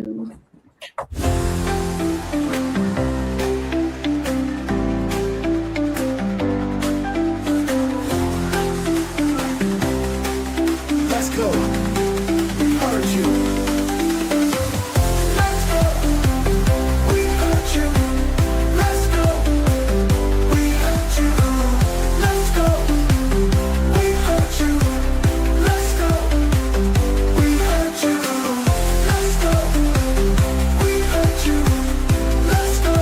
two. Let's go. We heard you. Let's go. We heard you. Let's go. We heard you. Let's go. We heard you. Let's go. We heard you. Let's go. We heard you. Let's go.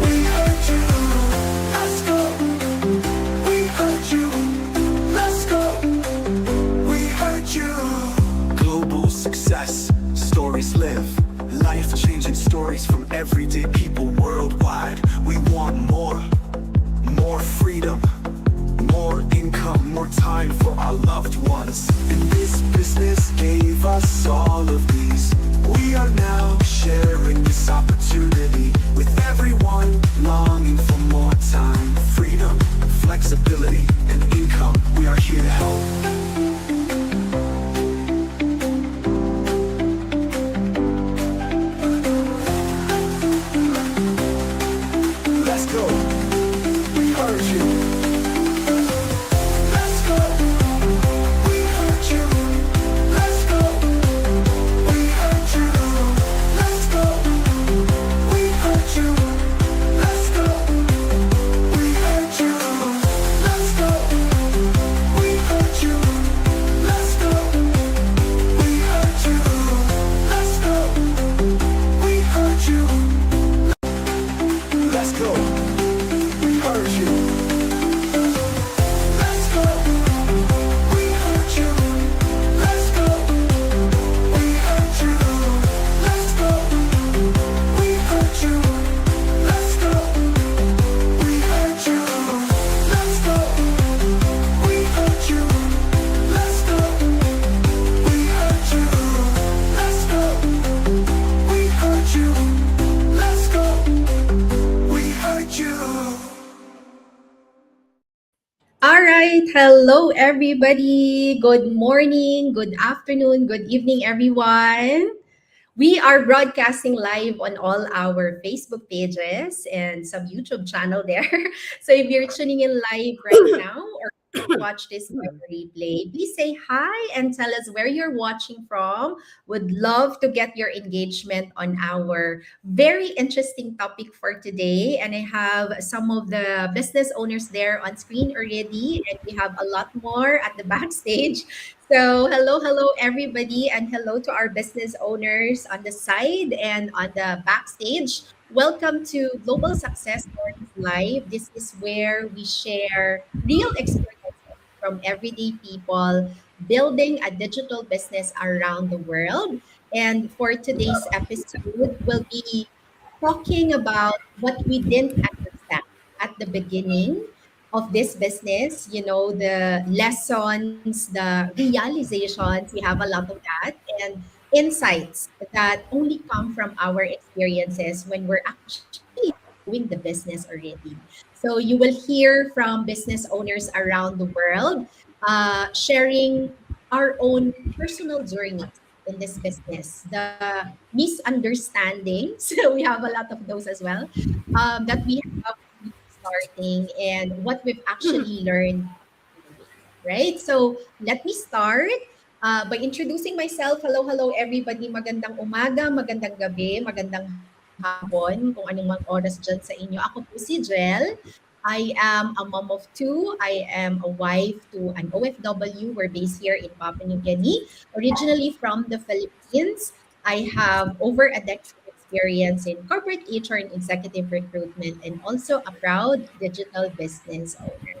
We heard you. Let's go. We heard you. Let's go. We heard you. Global success, stories live. Life changing stories from everyday people worldwide. We want more freedom, more income, more time for our loved ones. And this business gave us all of these. We are now sharing this opportunity with everyone longing for more time, freedom, flexibility, and income. We are here to help. Let's go. We heard you. Let's go. We heard you. Let's go. We heard you. Let's go. We heard you. Let's go. We heard you. Let's go. We heard you. Let's go. We heard you. Let's go. We heard you. Let's go. We heard you. Let's go. We heard you. Let's go. We heard you. Let's go. We heard you. Let's go. We heard you. Let's go. We heard you. Let's go. We heard you. Let's go. We heard you. Let's go. We heard you. All right. Hello, everybody. Good morning, good afternoon, good evening, everyone. We are broadcasting live on all our Facebook pages and some YouTube channel there. So if you're tuning in live right now or watch this by replay, please say hi and tell us where you're watching from. Would love to get your engagement on our very interesting topic for today. And I have some of the business owners there on screen already, and we have a lot more at the backstage. So, hello, everybody, and hello to our business owners on the side and on the backstage. Welcome to Global Success Stories Live. This is where we share real experiences from everyday people building a digital business around the world. And for today's episode, we'll be talking about what we didn't understand at the beginning of this business, the lessons, the realizations, we have a lot of that, and insights that only come from our experiences when we're actually doing the business already. So you will hear from business owners around the world sharing our own personal journeys in this business, the misunderstandings. So we have a lot of those as well that we have starting and what we've actually learned, right? So let me start by introducing myself. Hello, everybody. Magandang umaga, magandang gabi, magandang hapon, kung anong mga oras dyan sa inyo. Ako po si Jel. I am a mom of two. I am a wife to an OFW. We're based here in Papua New Guinea, originally from the Philippines. I have over a decade experience in corporate HR and executive recruitment, and also a proud digital business owner.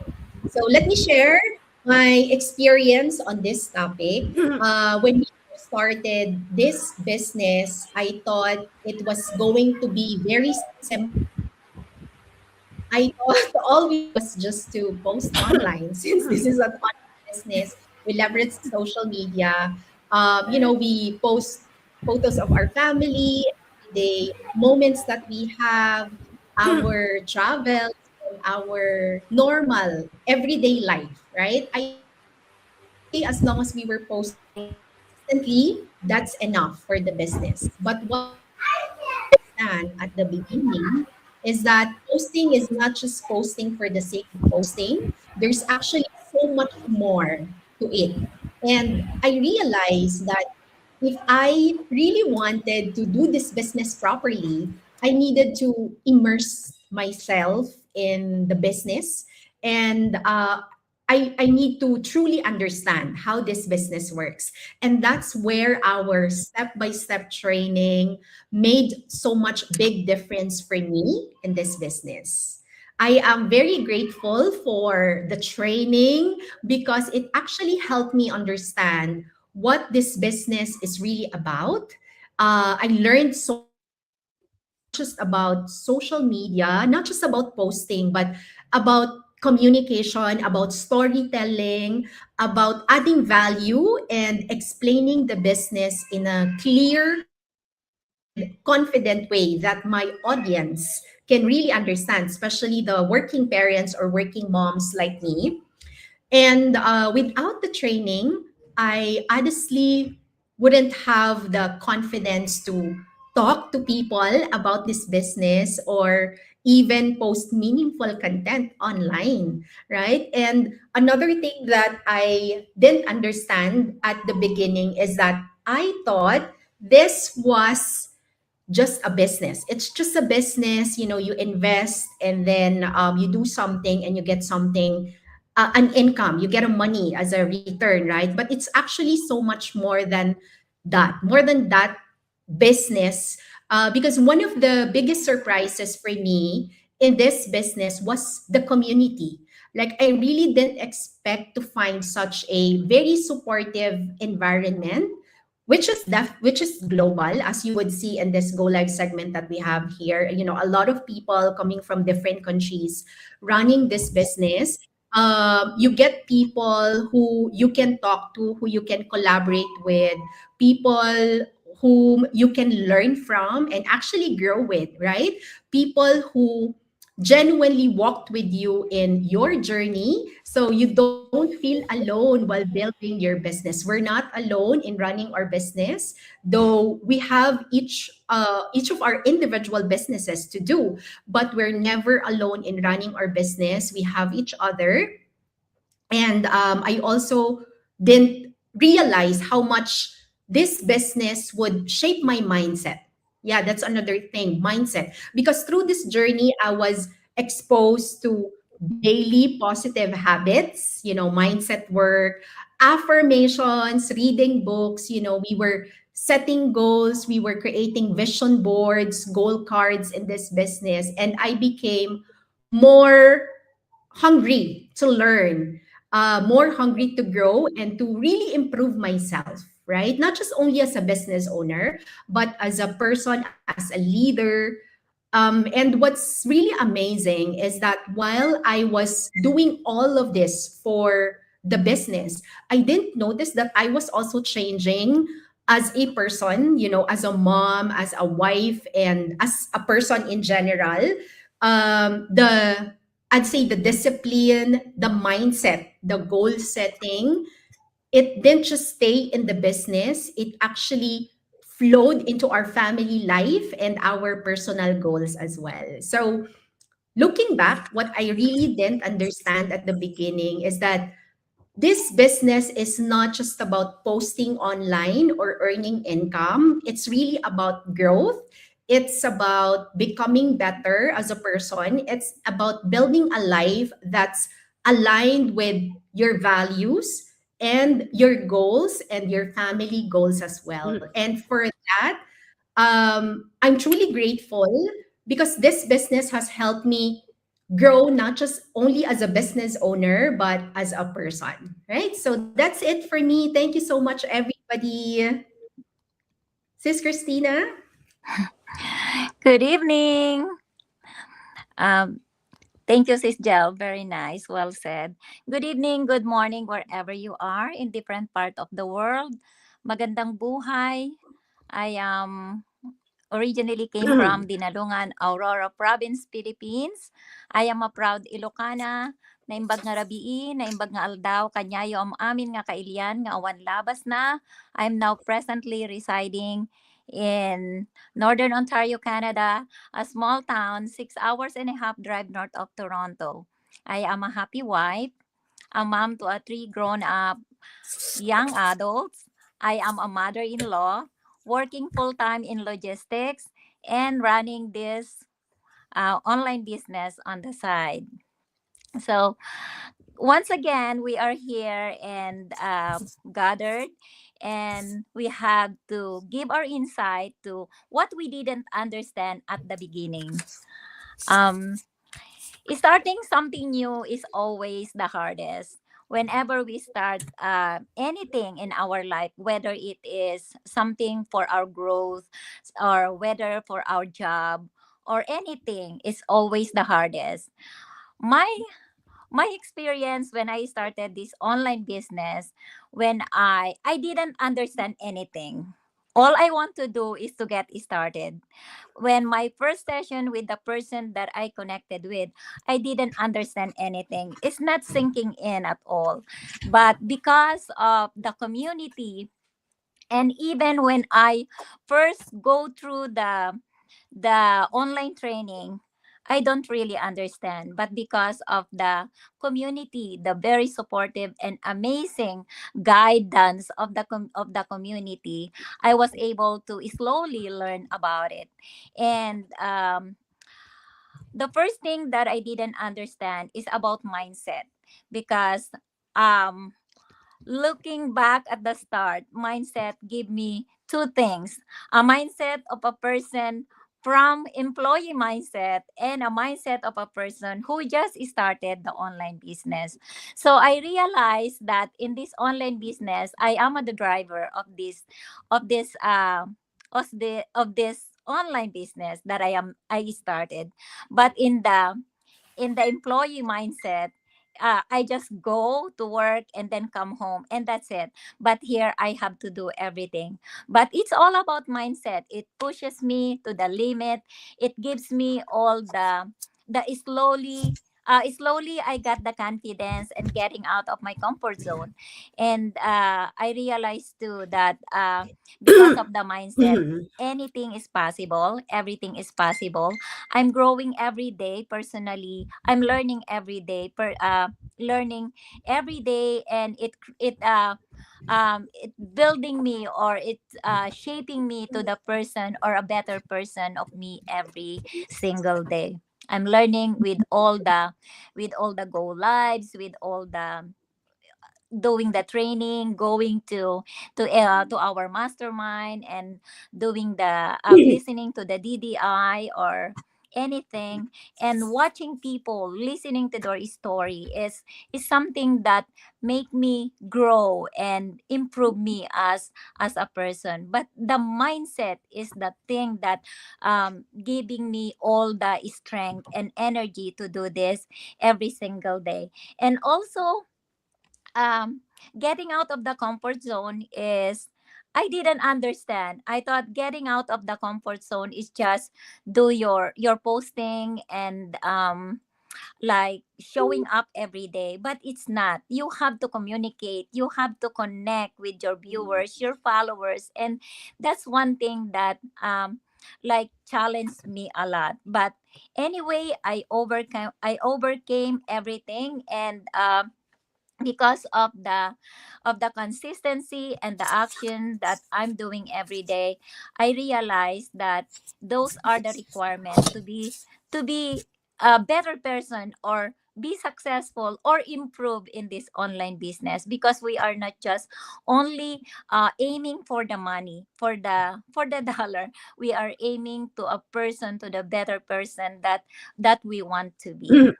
So let me share my experience on this topic. When we started this business, I thought it was going to be very simple. I thought all we do was just to post online since this is an online business. We leverage social media. We post photos of our family, the moments that we have, our travels, our normal everyday life, right? I thought it was okay as long as we were posting Instantly, that's enough for the business. But what I understand at the beginning is that posting is not just posting for the sake of posting. There's actually so much more to it. And I realized that if I really wanted to do this business properly, I needed to immerse myself in the business, and I need to truly understand how this business works. And that's where our step by step training made so much big difference for me in this business. I am very grateful for the training because it actually helped me understand what this business is really about. I learned so much, not just about social media, not just about posting, but about communication, about storytelling, about adding value and explaining the business in a clear and confident way that my audience can really understand, especially the working parents or working moms like me. And without the training, I honestly wouldn't have the confidence to talk to people about this business or even post meaningful content online, right? And another thing that I didn't understand at the beginning is that I thought this was just a business. It's just a business, you invest and then you do something and you get something, an income, you get a money as a return, right? But it's actually so much more than that business. Because one of the biggest surprises for me in this business was the community. Like, I really didn't expect to find such a very supportive environment, which is global, as you would see in this Go Live segment that we have here. A lot of people coming from different countries running this business. You get people who you can talk to, who you can collaborate with, people whom you can learn from and actually grow with, right? People who genuinely walked with you in your journey, so you don't feel alone while building your business. We're not alone in running our business, though we have each of our individual businesses to do, but we're never alone in running our business. We have each other. And I also didn't realize how much this business would shape my mindset. Yeah, that's another thing, mindset. Because through this journey, I was exposed to daily positive habits, mindset work, affirmations, reading books. We were setting goals, we were creating vision boards, goal cards in this business. And I became more hungry to learn, more hungry to grow and to really improve myself, right? Not just only as a business owner, but as a person, as a leader. And what's really amazing is that while I was doing all of this for the business, I didn't notice that I was also changing as a person, as a mom, as a wife, and as a person in general. The I'd say the discipline, the mindset, the goal setting, it didn't just stay in the business. It actually flowed into our family life and our personal goals as well. So, looking back, what I really didn't understand at the beginning is that this business is not just about posting online or earning income. It's really about growth. It's about becoming better as a person. It's about building a life that's aligned with your values and your goals and your family goals as well. And for that, I'm truly grateful because this business has helped me grow not just only as a business owner but as a person, right? So that's it for me. Thank you so much, everybody. Sis Christina. Good evening. Um, Thank you, Sis Jel. Very nice. Well said. Good evening, good morning, wherever you are in different part of the world. Magandang buhay. I originally came from Dinalungan, Aurora Province, Philippines. I am a proud Ilocana, Naimbag nga rabii, naimbag nga aldaw, kanyayo am amin nga kailian nga awan labas na. I'm now presently residing in Northern Ontario, Canada, a small town 6 hours and a half drive north of Toronto. I am a happy wife, a mom to a three grown-up young adults. I am a mother-in-law, working full-time in logistics and running this online business on the side. So once again, we are here and gathered, and we have to give our insight to what we didn't understand at the beginning. Um, Starting something new is always the hardest. Whenever we start anything in our life, whether it is something for our growth or whether for our job or anything, it's always the hardest. My my experience when I started this online business, when I didn't understand anything. All I want to do is to get started. When my first session with the person that I connected with, I didn't understand anything. It's not sinking in at all. But because of the community, and even when I first go through the online training, I don't really understand. But because of the community, the very supportive and amazing guidance of of the community, I was able to slowly learn about it. And the first thing that I didn't understand is about mindset, because um looking back at the start, mindset give me two things: a mindset of a person from employee mindset and a mindset of a person who just started the online business. So I realized that in this online business, I am the driver of this of this online business that I started. But in the employee mindset, I just go to work and then come home and that's it. But here I have to do everything. But it's all about mindset. It pushes me to the limit. It gives me all the slowly I got the confidence and getting out of my comfort zone. And I realized too that because of the mindset, Mhm. anything is possible, everything is possible. I'm growing every day personally. I'm learning every day learning every day, and it building me, or it shaping me to the person or a better person of me every single day. I'm learning with all the go lives, with all the doing the training, going to our mastermind, and doing the listening to the DDI or anything, and watching people listening to their story is something that make me grow and improve me as a person. But the mindset is the thing that giving me all the strength and energy to do this every single day. And also, um getting out of the comfort zone is, I didn't understand. I thought getting out of the comfort zone is just do your posting and like showing up every day, but it's not. You have to communicate, you have to connect with your viewers, your followers, and that's one thing that like challenged me a lot. But anyway, I overcame everything. And because of the consistency and the action that I'm doing every day, I realize that those are the requirement to be a better person, or be successful or improve in this online business, because we are not just only aiming for the money, for the dollar. We are aiming to a person, to the better person that we want to be.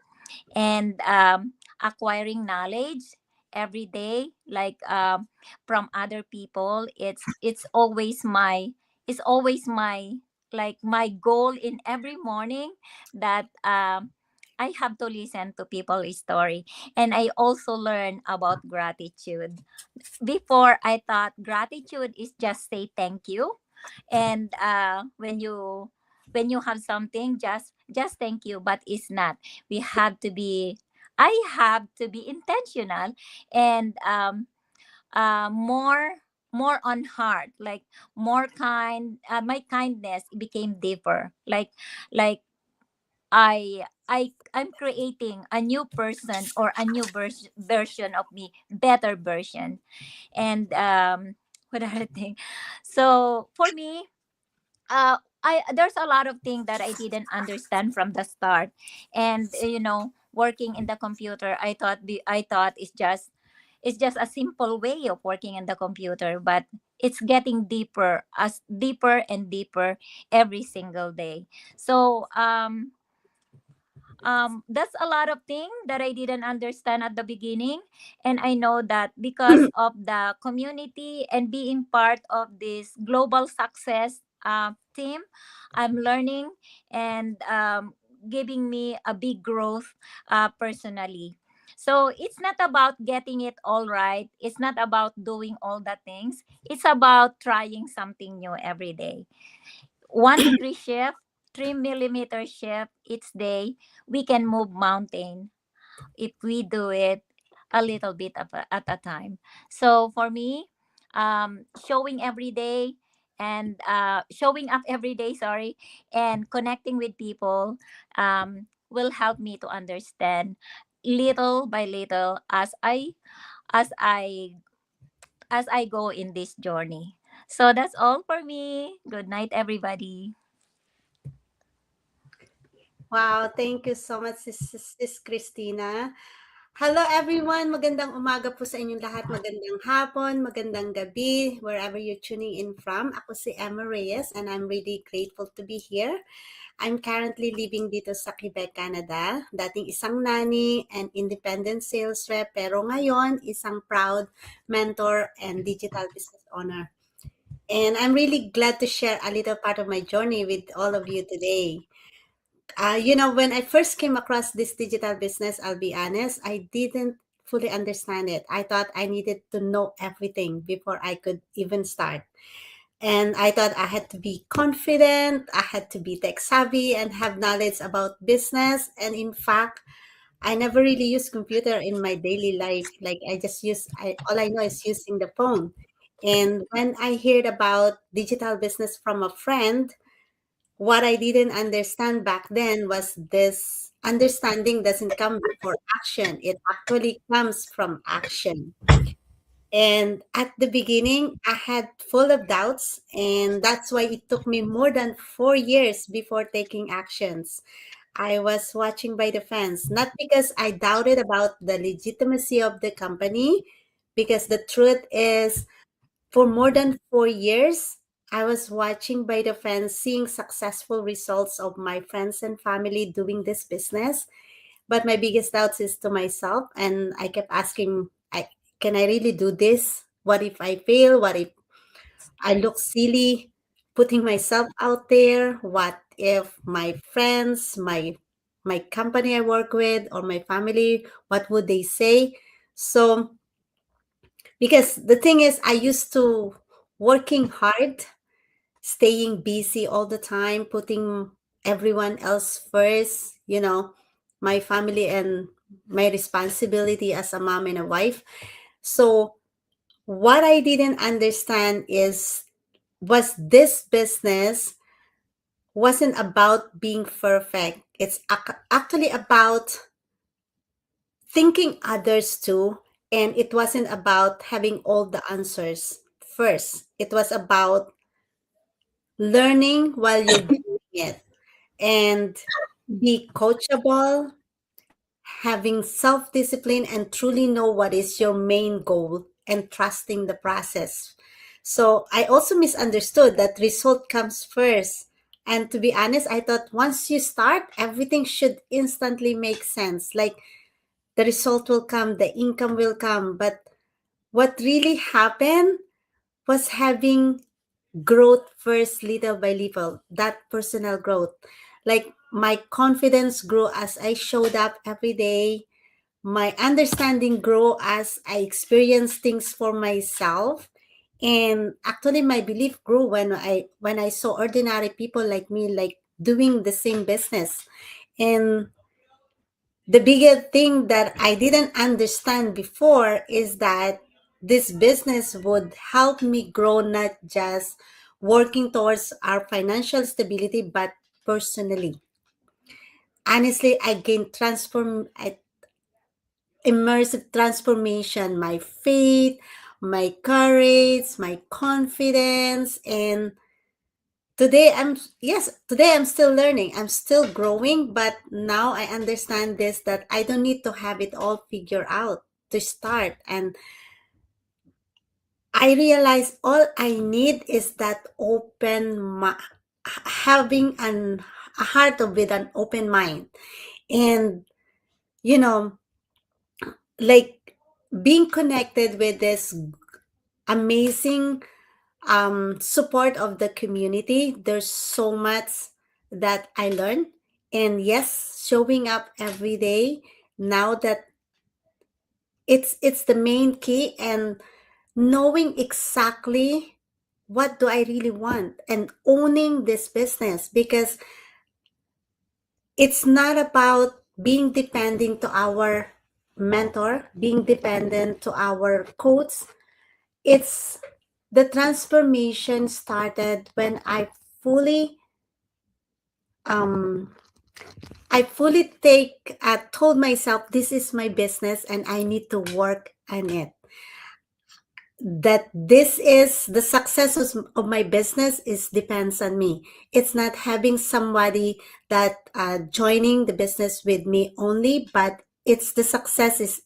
And acquiring knowledge every day, like from other people, it's always my, like my goal in every morning, that I have to listen to people's story. And I also learn about gratitude. Before, I thought gratitude is just say thank you, and when you have something, just thank you. But it's not. We have to be I have to be intentional and more on heart, like more kind. My kindness became deeper, like I'm creating a new person or a new version of me, better version. And what other thing? So for me, I there's a lot of things that I didn't understand from the start, and working in the computer, I thought it's just a simple way of working in the computer, but it's getting deeper, as deeper and deeper every single day. So that's a lot of things that I didn't understand at the beginning. And I know that because of the community and being part of this global success team, I'm learning and giving me a big growth personally. So it's not about getting it all right. It's not about doing all the things. It's about trying something new every day. 1 degree shift, 3 millimeter shift each day, we can move mountain if we do it a little bit at a time. So for me, showing every day and showing up every day, sorry, and connecting with people will help me to understand little by little as I as I go in this journey. So that's all for me. Good night, everybody. Wow, thank you so much, Sis Christina. Hello everyone, magandang umaga po sa inyong lahat, magandang hapon, magandang gabi, wherever you're tuning in from. Ako si Emma Reyes and I'm really grateful to be here. I'm currently living dito sa Quebec, Canada. Dating isang nanny and independent sales rep, pero ngayon isang proud mentor and digital business owner. And I'm really glad to share a little part of my journey with all of you today. When I first came across this digital business, I'll be honest, I didn't fully understand it. I thought I needed to know everything before I could even start. And I thought I had to be confident, I had to be tech savvy and have knowledge about business. And in fact, I never really use computer in my daily life. Like I just all I know is using the phone. And when I heard about digital business from a friend, what I didn't understand back then was this understanding doesn't come before action. It actually comes from action. And at the beginning, I had full of doubts, and that's why it took me more than 4 years before taking actions. I was watching by the fence, not because I doubted about the legitimacy of the company, because the truth is for more than 4 years, I was watching by the fence, seeing successful results of my friends and family doing this business. But my biggest doubts is to myself, and I kept asking, can I really do this? What if I fail? What if I look silly putting myself out there? What if my friends, my company I work with, or my family, what would they say? So because the thing is, I used to working hard, staying busy all the time, putting everyone else first, my family and my responsibility as a mom and a wife. So what I didn't understand was this business wasn't about being perfect. It's actually about thinking others too, and it wasn't about having all the answers first. It was about learning while you're doing it and be coachable, having self-discipline and truly know what is your main goal and trusting the process. So I also misunderstood that result comes first. And to be honest, I thought once you start, everything should instantly make sense. Like the result will come, the income will come. But what really happened was having growth first, little by little, that personal growth. Like my confidence grew as I showed up every day. My understanding grew as I experienced things for myself. And actually my belief grew when I saw ordinary people like me like doing the same business. And the biggest thing that I didn't understand before is that this business would help me grow, not just working towards our financial stability, but personally. Honestly, I gained immersive transformation, my faith, my courage, my confidence, and today I'm still learning. I'm still growing, but now I understand this, that I don't need to have it all figured out to start. And I realize all I need is that having a heart with an open mind. And, you know, like being connected with this amazing support of the community. There's so much that I learned. And yes, showing up every day, now that it's the main key, and knowing exactly what do I really want and owning this business, because it's not about being dependent to our mentor, being dependent to our coach. It's the transformation started when fully um I fully told myself this is my business and I need to work on it. That this is the success of my business is depends on me. It's not having somebody that joining the business with me only, but it's the success is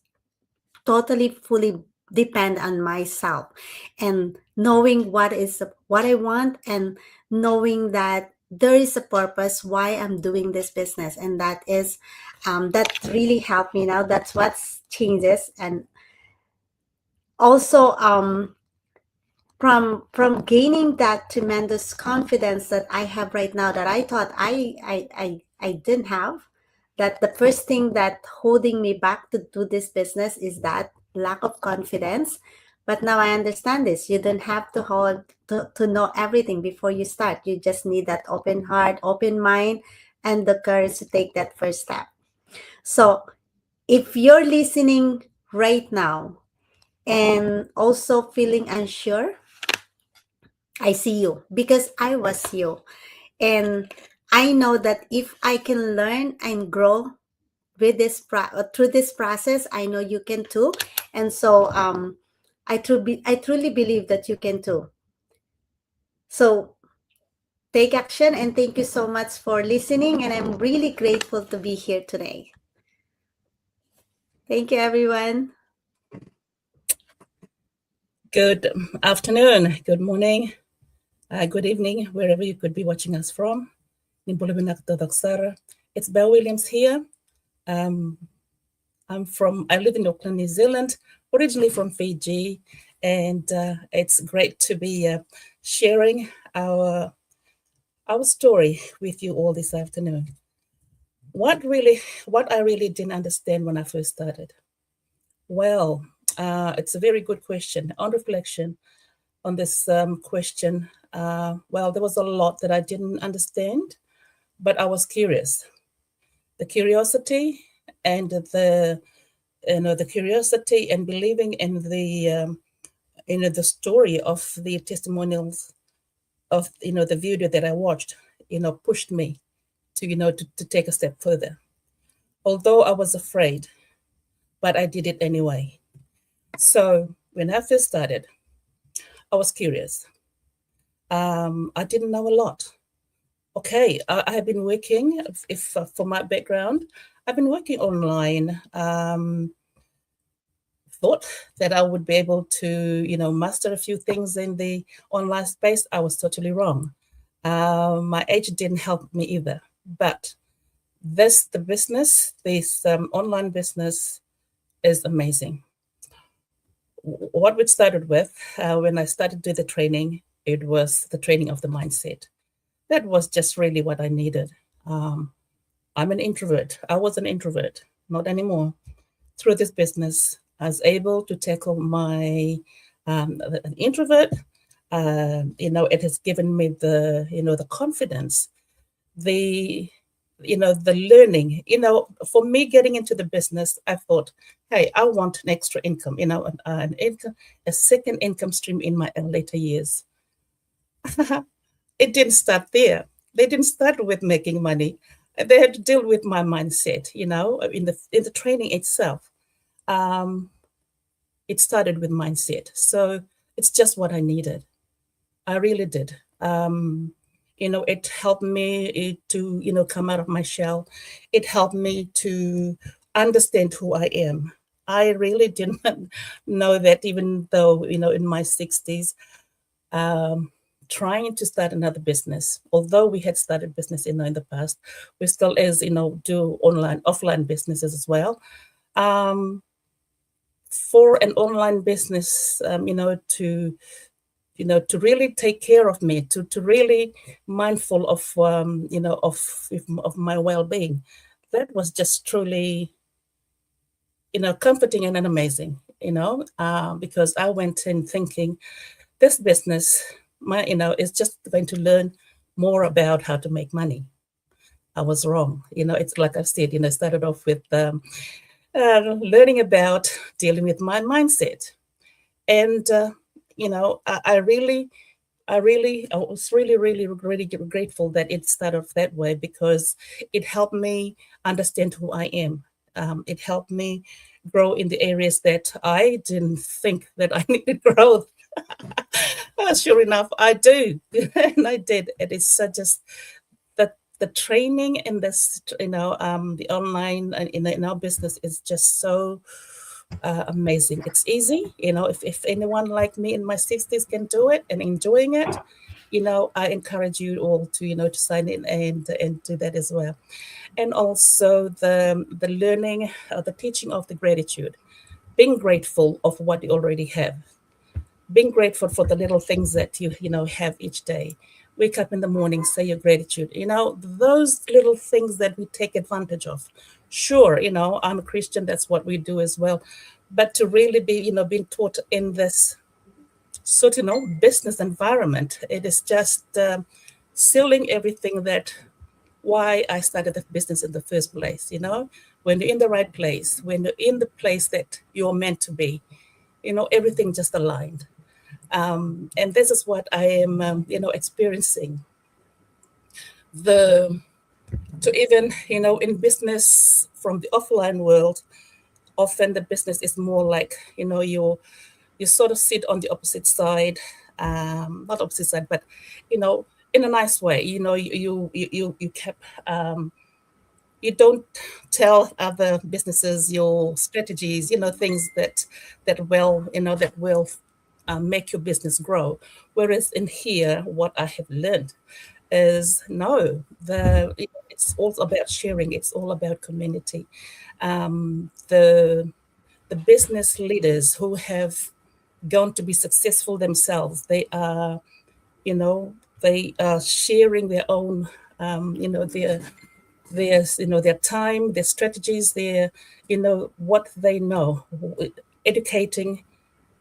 totally fully depend on myself, and knowing what I want, and knowing that there is a purpose why I'm doing this business, and that really helped me now. That's what changes. And also from gaining that tremendous confidence that I have right now, that I thought I didn't have, that the first thing that holding me back to do this business is that lack of confidence. But now I understand this. You don't have to know everything before you start. You just need that open heart, open mind, and the courage to take that first step. So if you're listening right now and also feeling unsure, I see you, because I was you. And I know that if I can learn and grow through this process, I know you can too. And so I truly believe that you can too. So take action, and thank you so much for listening, and I'm really grateful to be here today. Thank you, everyone. Good afternoon, good morning, good evening, wherever you could be watching us from. It's Belle Williams here. I live in Auckland, New Zealand, originally from Fiji, and it's great to be sharing our story with you all this afternoon. What I really didn't understand when I first started? Well, it's a very good question. On reflection on this question, well, there was a lot that I didn't understand, but I was curious. The curiosity and the curiosity and believing in the story of the testimonials of the video that I watched, pushed me to take a step further. Although I was afraid, but I did it anyway. So when I first started, I was curious. I didn't know a lot. Okay, I have been working, if for my background, I've been working online. Thought that I would be able to, master a few things in the online space. I was totally wrong. My age didn't help me either. But this online business is amazing. What we started with, when I started doing the training, it was the training of the mindset. That was just really what I needed. I'm an introvert. I was an introvert, not anymore. Through this business, I was able to tackle my an introvert. It has given me the confidence, the the learning, for me getting into the business, I thought, hey, I want an extra income, an income, a second income stream in my later years. It didn't start there. They didn't start with making money. They had to deal with my mindset, in the training itself. Um, it started with mindset. So it's just what I needed. I really did. It helped me to, come out of my shell. It helped me to understand who I am. I really didn't know that, even though, in my 60s, um, trying to start another business. Although we had started business, in the past, we still, as do online, offline businesses as well. Um, for an online business, to really take care of me, to really mindful of my well-being. That was just truly, comforting and amazing, because I went in thinking this business, is just going to learn more about how to make money. I was wrong. It's like I said, started off with learning about dealing with my mindset. And, I was really, really, really grateful that it started off that way, because it helped me understand who I am. It helped me grow in the areas that I didn't think that I needed growth. Sure enough, I do, and I did. It is just the training in this, the online in our business is just so amazing. It's easy, if anyone like me in my 60s can do it and enjoying it, I encourage you all to, to sign in and do that as well. And also the learning, the teaching of the gratitude, being grateful of what you already have, being grateful for the little things that you have each day. Wake up in the morning, say your gratitude. Those little things that we take advantage of. Sure, I'm a Christian, that's what we do as well. But to really be, being taught in this sort of, business environment, it is just sealing everything that why I started the business in the first place. When you're in the right place, when you're in the place that you're meant to be, everything just aligned. And this is what I am, experiencing. The to even, in business from the offline world, often the business is more like, you sort of sit on the opposite side, not opposite side, but in a nice way. You kept you don't tell other businesses your strategies, things that will make your business grow. Whereas in here, what I have learned is no, it's all about sharing. It's all about community. The business leaders who have gone to be successful themselves, they are sharing their own, their time, their strategies, what they know, educating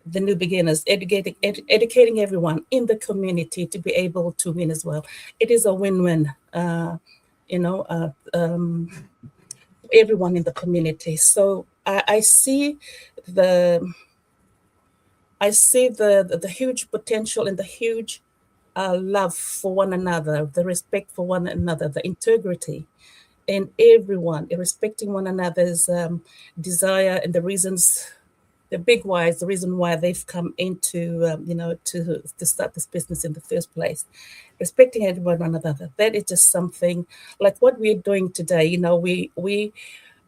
the new beginners, educating everyone in the community to be able to win as well. It is a win-win, you know, uh, um, everyone in the community. So I see the the huge potential and the huge love for one another, the respect for one another, the integrity in everyone, respecting one another's desire and the reasons, the big whys, the reason why they've come into, to start this business in the first place. Respecting everyone another. That is just something like what we're doing today.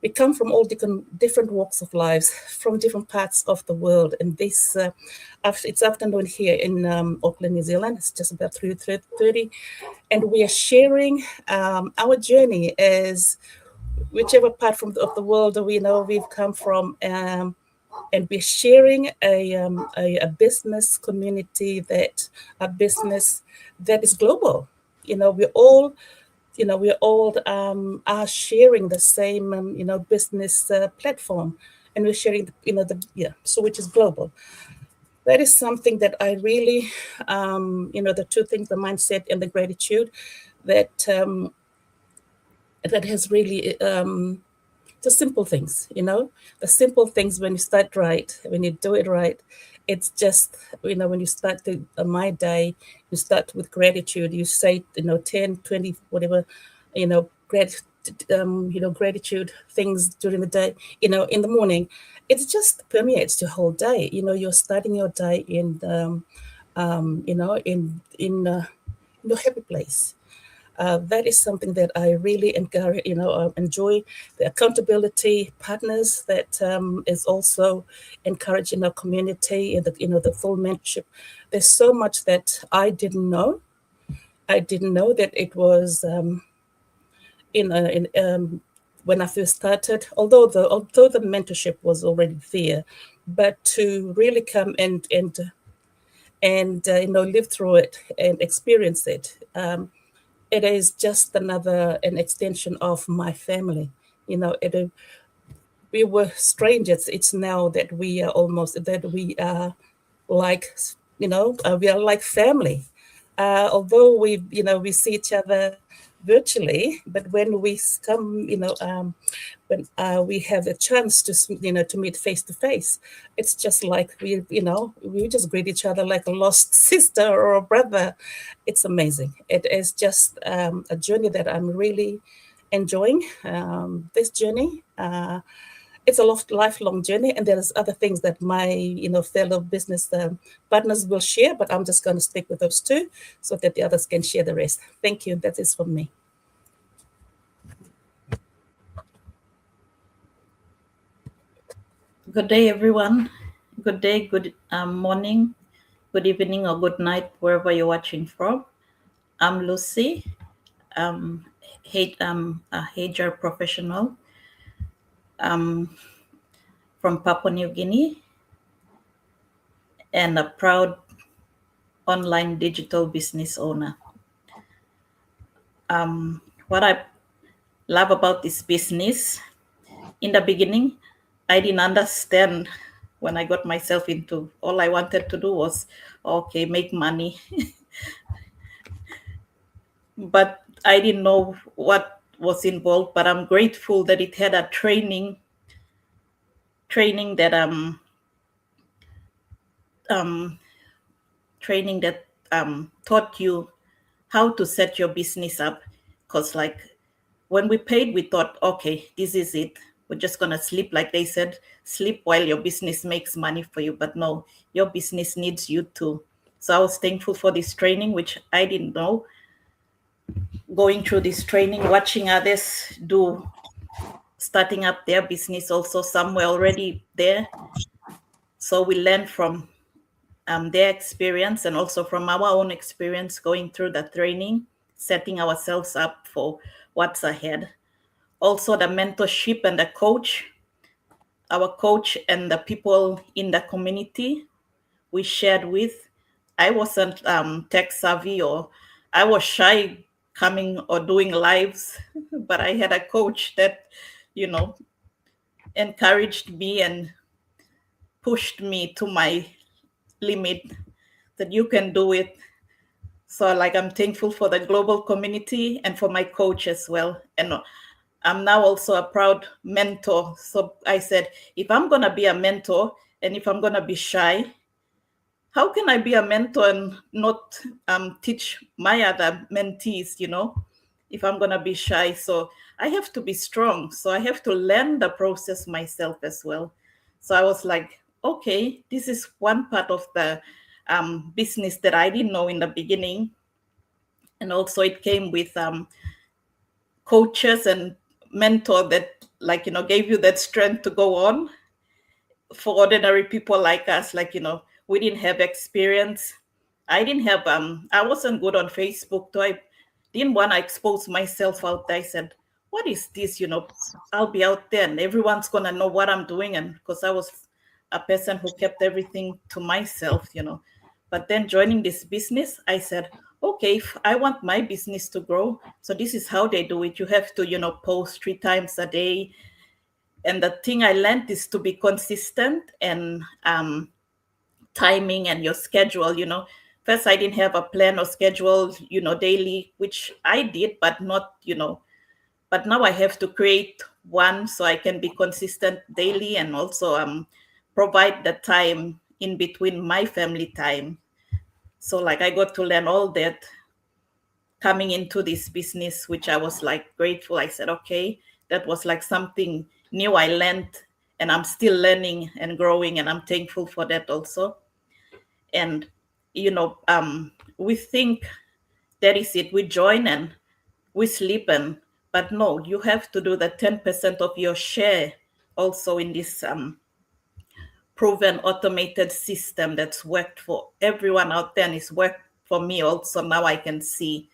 We come from all different walks of lives, from different parts of the world. And this, it's afternoon here in Auckland, New Zealand. It's just about 3:30, and we are sharing our journey as whichever part of the world we've come from, and we're sharing a business community, a business that is global. We all are sharing the same business platform, and we're sharing so which is global. That is something that I really the two things, the mindset and the gratitude, that that has really the simple things, the simple things. When you start right, when you do it right, it's just, when you start my day, you start with gratitude. You say, 10, 20, whatever, gratitude, gratitude things during the day, in the morning. It just permeates the whole day. You're starting your day in a happy place. That is something that I really encourage, enjoy. The accountability partners that is also encouraged in our community, and the full mentorship. There's so much that I didn't know. I didn't know that it was when I first started. Although the mentorship was already there, but to really come and live through it and experience it. It is just an extension of my family. We were strangers. It's now that we are like, we are like family. Although we see each other virtually, but when we come, when we have a chance to meet face to face, it's just like we just greet each other like a lost sister or a brother. It's amazing. It is just a journey that I'm really enjoying. This journey. It's a lifelong journey, and there's other things that my fellow business partners will share, but I'm just going to stick with those two so that the others can share the rest. Thank you. That is from me. Good day, everyone. Good day, good morning, good evening, or good night, wherever you're watching from. I'm Lucy, a HR professional from Papua New Guinea and a proud online digital business owner. What I love about this business, in the beginning, I didn't understand when I got myself into. All I wanted to do was, okay, make money. But I didn't know what was involved. But I'm grateful that it had a training that taught you how to set your business up. Because like when we paid, we thought, okay, this is it. We're just gonna sleep, like they said, sleep while your business makes money for you. But no, your business needs you too. So I was thankful for this training, which I didn't know. Going through this training, watching others do, starting up their business also, some were already there. So we learn from their experience and also from our own experience going through the training, setting ourselves up for what's ahead. Also the mentorship and the coach, our coach and the people in the community we shared with. I wasn't tech savvy, or I was shy coming or doing lives, but I had a coach that, encouraged me and pushed me to my limit, that you can do it. So like I'm thankful for the global community and for my coach as well. And I'm now also a proud mentor. So I said, if I'm going to be a mentor and if I'm going to be shy, how can I be a mentor and not teach my other mentees, if I'm going to be shy? So I have to be strong. So I have to learn the process myself as well. So I was like, okay, this is one part of the business that I didn't know in the beginning. And also it came with coaches and mentor that gave you that strength to go on. For ordinary people like us, we didn't have experience. I didn't have I wasn't good on Facebook, so I didn't want to expose myself out there. I said, what is this? I'll be out there and everyone's gonna know what I'm doing. And because I was a person who kept everything to myself. But then joining this business, I said, okay, if I want my business to grow, so this is how they do it. You have to post 3 times a day. And the thing I learned is to be consistent and timing and your schedule. First I didn't have a plan or schedule, daily, which I did, but not, But now I have to create one so I can be consistent daily, and also provide the time in between my family time. So like I got to learn all that coming into this business, which I was like grateful. I said, okay, that was like something new I learned, and I'm still learning and growing, and I'm thankful for that also. And we think that is it. We join and we sleep, and but no, you have to do the 10% of your share also in this proven automated system that's worked for everyone out there, and it's worked for me also. Now I can see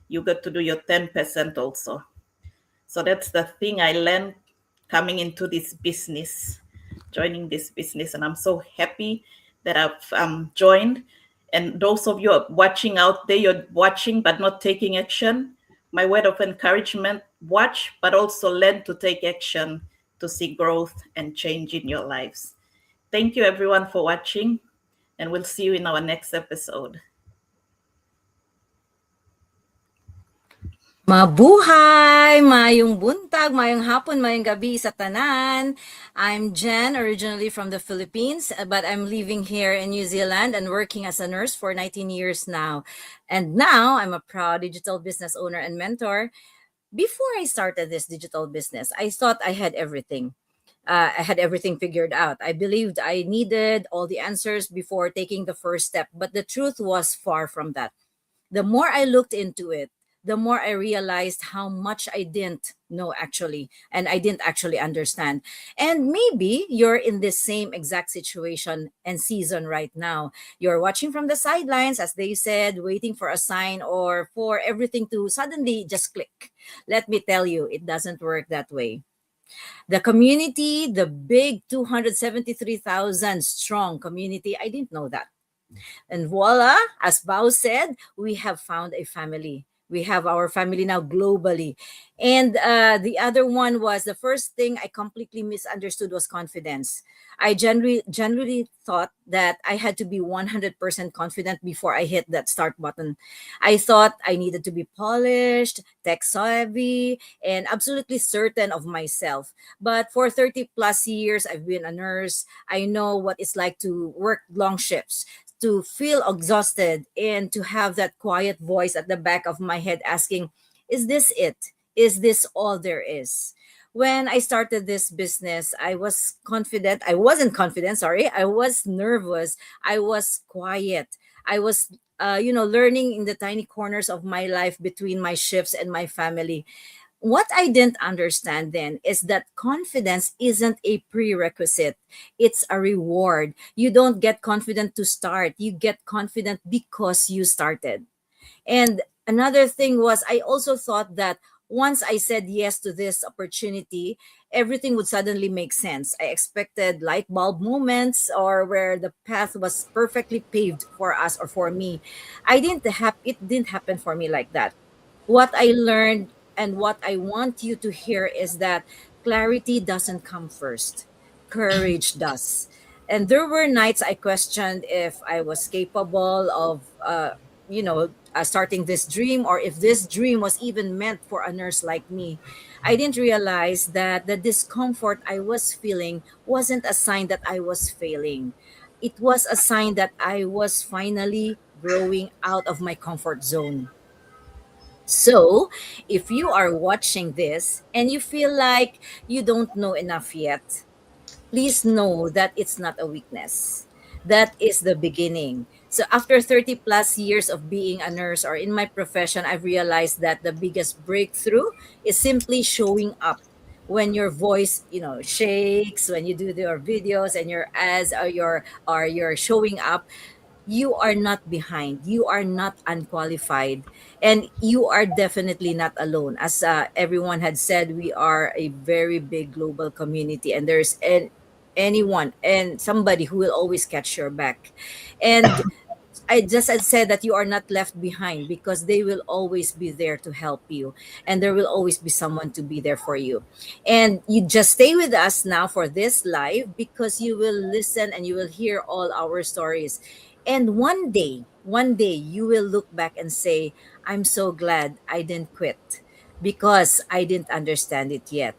you got to do your 10% also. So that's the thing I learned coming into this business, joining this business. And I'm so happy that I've joined. And those of you watching out there, you're watching but not taking action. My word of encouragement: watch, but also learn to take action to see growth and change in your lives. Thank you, everyone, for watching, and we'll see you in our next episode. Mabuhay! Mayong buntag, mayong hapon, mayong gabi sa tanan. I'm Jen, originally from the Philippines, but I'm living here in New Zealand and working as a nurse for 19 years now. And now I'm a proud digital business owner and mentor. Before I started this digital business, I thought I had everything. I had everything figured out. I believed I needed all the answers before taking the first step, but the truth was far from that. The more I looked into it, the more I realized how much I didn't know actually, and I didn't actually understand. And maybe you're in this same exact situation and season right now. You're watching from the sidelines, as they said, waiting for a sign or for everything to suddenly just click. Let me tell you, it doesn't work that way. The community, the big 273,000 strong community, I didn't know that. And voila, as Bao said, we have found a family. We have our family now globally. And the other one was the first thing I completely misunderstood was confidence. I generally thought that I had to be 100% confident before I hit that start button. I thought I needed to be polished, tech savvy, and absolutely certain of myself. But for 30 plus years, I've been a nurse. I know what it's like to work long shifts, to feel exhausted, and to have that quiet voice at the back of my head asking, is this it? Is this all there is? When I started this business, I was confident. I wasn't confident, sorry. I was nervous. I was quiet. I was learning in the tiny corners of my life between my shifts and my family. What I didn't understand then is that confidence isn't a prerequisite, it's a reward. You don't get confident to start, you get confident because you started. And another thing was, I also thought that once I said yes to this opportunity, everything would suddenly make sense. I expected light bulb moments or where the path was perfectly paved for us or for me. It didn't happen for me like that. What I learned and what I want you to hear is that clarity doesn't come first, courage does. And there were nights I questioned if I was capable of, starting this dream, or if this dream was even meant for a nurse like me. I didn't realize that the discomfort I was feeling wasn't a sign that I was failing. It was a sign that I was finally growing out of my comfort zone. So, if you are watching this and you feel like you don't know enough yet, please know that it's not a weakness. That is the beginning. So, after 30 plus years of being a nurse or in my profession, I've realized that the biggest breakthrough is simply showing up. When your voice, shakes, when you do your videos and your ads are you're showing up, you are not behind, you are not unqualified, and you are definitely not alone. As everyone had said, we are a very big global community, and anyone and somebody who will always catch your back. And I just had said that you are not left behind because they will always be there to help you, and there will always be someone to be there for you. And you just stay with us now for this live because you will listen and you will hear all our stories. And one day you will look back and say, I'm so glad I didn't quit. because I didn't understand it yet.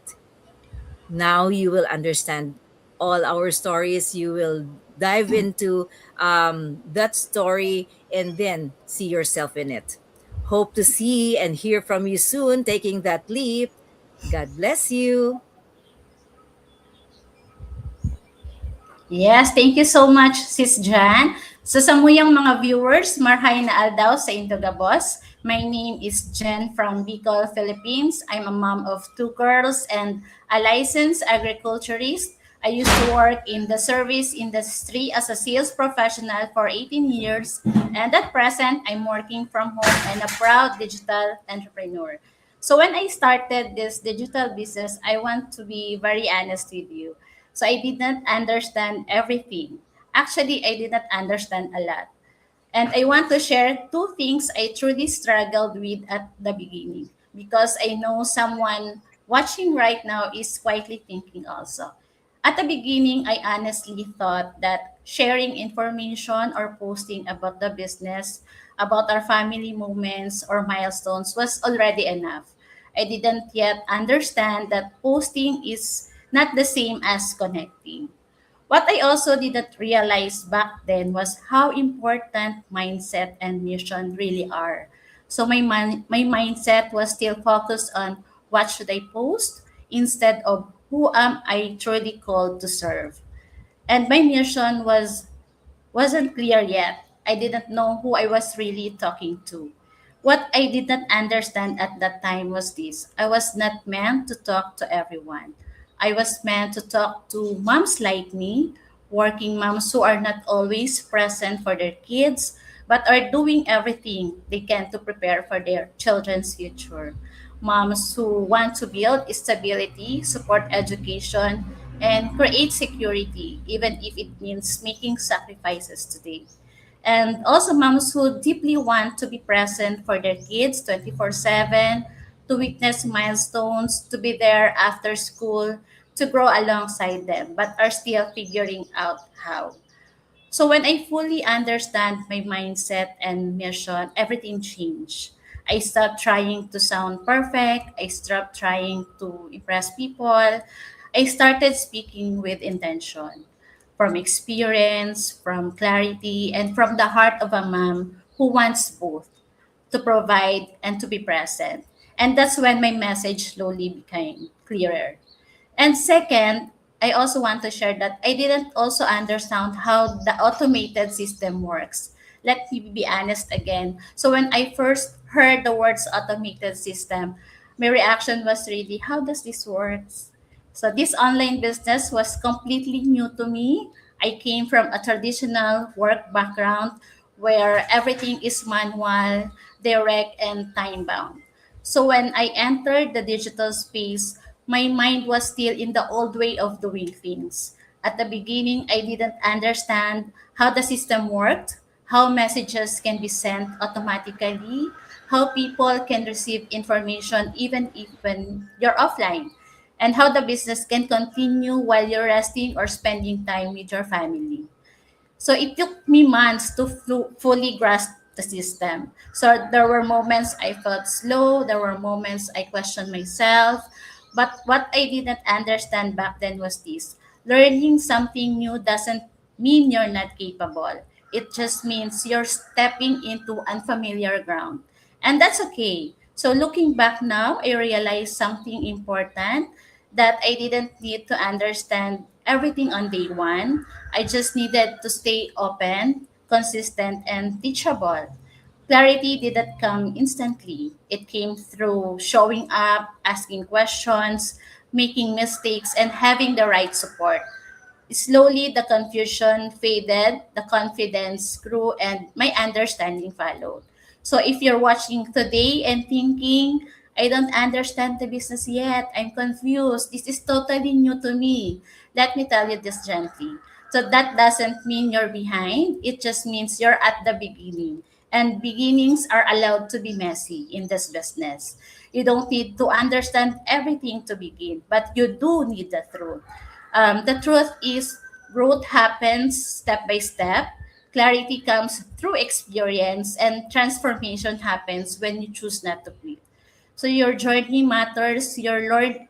Now you will understand all our stories. You will dive into that story and then see yourself in it. Hope to see and hear from you soon, taking that leap. God bless you. Yes, thank you so much, Sis Jan. So sa muyang mga viewers, marhay na aldaw sa Indogabos. My name is Jen from Bicol, Philippines. I'm a mom of two girls and a licensed agriculturist. I used to work in the service industry as a sales professional for 18 years. And at present, I'm working from home and a proud digital entrepreneur. So when I started this digital business, I want to be very honest with you. So I did not understand everything. Actually, I did not understand a lot. And I want to share two things I truly struggled with at the beginning because I know someone watching right now is quietly thinking also. At the beginning, I honestly thought that sharing information or posting about the business, about our family moments or milestones was already enough. I didn't yet understand that posting is not the same as connecting. What I also didn't realize back then was how important mindset and mission really are. So my mindset was still focused on what should I post instead of who am I truly called to serve. And my mission wasn't clear yet. I didn't know who I was really talking to. What I did not understand at that time was this: I was not meant to talk to everyone. I was meant to talk to moms like me, working moms who are not always present for their kids, but are doing everything they can to prepare for their children's future. Moms who want to build stability, support education, and create security, even if it means making sacrifices today. And also, moms who deeply want to be present for their kids 24/7, to witness milestones, to be there after school, to grow alongside them, but are still figuring out how. So when I fully understand my mindset and mission, everything changed. I stopped trying to sound perfect. I stopped trying to impress people. I started speaking with intention, from experience, from clarity, and from the heart of a mom who wants both to provide and to be present. And that's when my message slowly became clearer. And second, I also want to share that I didn't also understand how the automated system works. Let me be honest again. So when I first heard the words automated system, my reaction was really, how does this work? So this online business was completely new to me. I came from a traditional work background where everything is manual, direct, and time bound. So when I entered the digital space, my mind was still in the old way of doing things. At the beginning, I didn't understand how the system worked, how messages can be sent automatically, how people can receive information even if when you're offline, and how the business can continue while you're resting or spending time with your family. So it took me months to fully grasp the system. So there were moments I felt slow, there were moments I questioned myself. But what I didn't understand back then was this: learning something new doesn't mean you're not capable. It just means you're stepping into unfamiliar ground. And that's okay. So looking back now, I realized something important, that I didn't need to understand everything on day one. I just needed to stay open, consistent, and teachable. Clarity didn't come instantly. It came through showing up, asking questions, making mistakes, and having the right support. Slowly, the confusion faded, the confidence grew, and my understanding followed. So, if you're watching today and thinking, I don't understand the business yet, I'm confused, this is totally new to me, let me tell you this gently. So, that doesn't mean you're behind, it just means you're at the beginning. And beginnings are allowed to be messy in this business. You don't need to understand everything to begin, but you do need the truth. The truth is, growth happens step by step, clarity comes through experience, and transformation happens when you choose not to quit. So your journey matters, your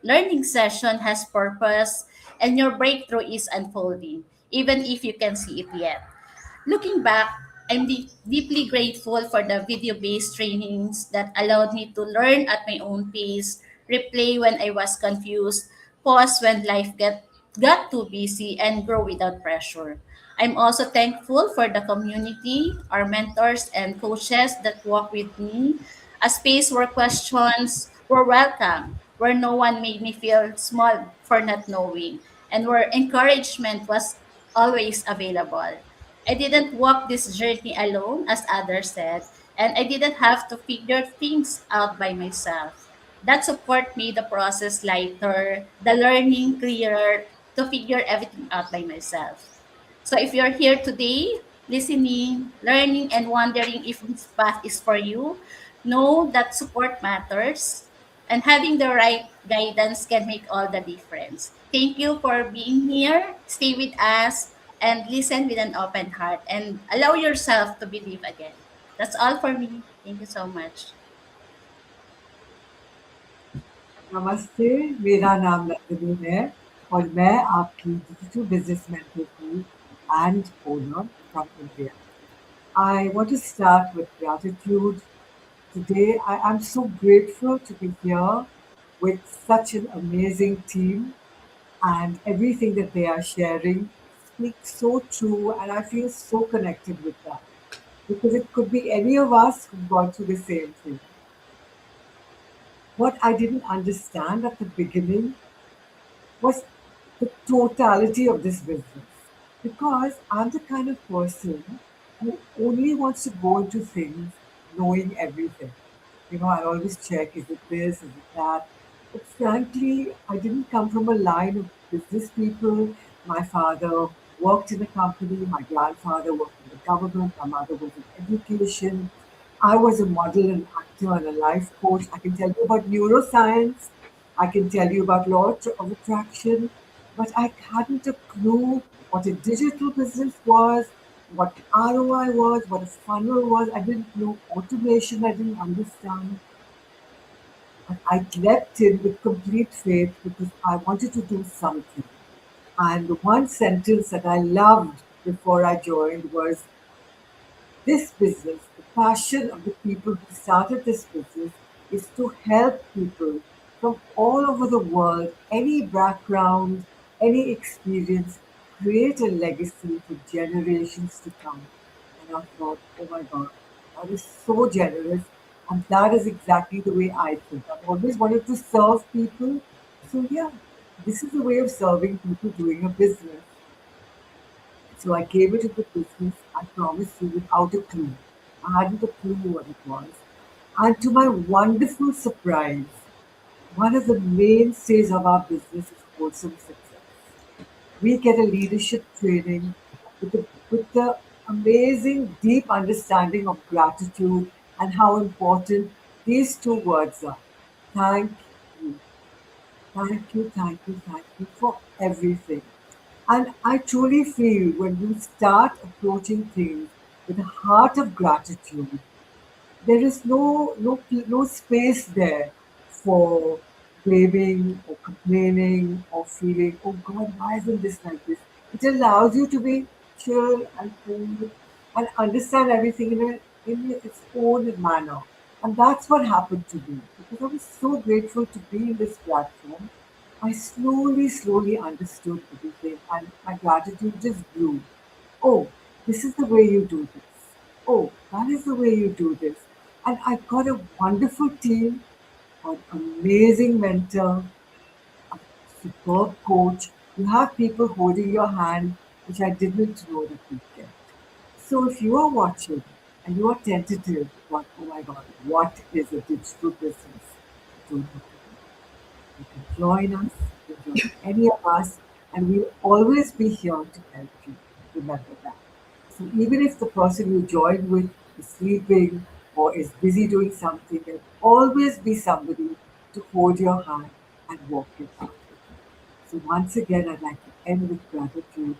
learning session has purpose, and your breakthrough is unfolding, even if you can see it yet. Looking back, I'm deeply grateful for the video based trainings that allowed me to learn at my own pace, replay when I was confused, pause when got too busy, and grow without pressure. I'm also thankful for the community, our mentors, and coaches that walk with me, a space where questions were welcome, where no one made me feel small for not knowing, and where encouragement was always available. I didn't walk this journey alone, as others said, and I didn't have to figure things out by myself. That support made the process lighter, the learning clearer, to figure everything out by myself. So if you're here today, listening, learning, and wondering if this path is for you, know that support matters, and having the right guidance can make all the difference. Thank you for being here. Stay with us and listen with an open heart and allow yourself to believe again. That's all for me. Thank you so much. नमस्ते, मेरा नाम नंदिनी है और मैं आपकी digital business mentor हूँ and owner from India. I want to start with gratitude. Today, I am so grateful to be here with such an amazing team, and everything that they are sharing speaks so true, and I feel so connected with that because it could be any of us who've gone through the same thing. What I didn't understand at the beginning was the totality of this business. Because I'm the kind of person who only wants to go into things knowing everything. You know, I always check, is it this, is it that? But frankly, I didn't come from a line of business people. My father worked in a company, my grandfather worked in the government, my mother was in education. I was a model and actor and a life coach. I can tell you about neuroscience. I can tell you about law of attraction, but I hadn't a clue what a digital business was, what ROI was, what a funnel was. I didn't know automation. I didn't understand. But I leapt in with complete faith because I wanted to do something. And the one sentence that I loved before I joined was, this business, the passion of the people who started this business is to help people from all over the world, any background, any experience, create a legacy for generations to come. And I thought, oh my God, that is so generous. And that is exactly the way I think. I've always wanted to serve people. So, yeah, this is a way of serving people doing a business. So I came into the business, I promise you, without a clue. I hadn't a clue what it was. And to my wonderful surprise, one of the mainstays of our business is wholesome success. We get a leadership training with the amazing deep understanding of gratitude and how important these two words are. Thank you. Thank you, thank you, thank you for everything. And I truly feel when you start approaching things with a heart of gratitude, there is no space there for blaming or complaining or feeling, oh God, why isn't this like this? It allows you to be chill and cool and understand everything in its own manner. And that's what happened to me. Because I was so grateful to be in this platform, I slowly understood everything and my gratitude just grew. Oh, this is the way you do this. Oh, that is the way you do this. And I got a wonderful team, an amazing mentor, a superb coach. You have people holding your hand, which I didn't know that we get. So if you are watching and you are tentative, but oh my God, what is a digital business? Don't have to be. You can join us, you can join any of us, and we'll always be here to help you. Remember that. So even if the person you joined with is sleeping or is busy doing something, there'll always be somebody to hold your hand and walk your path with you. So once again, I'd like to end with gratitude.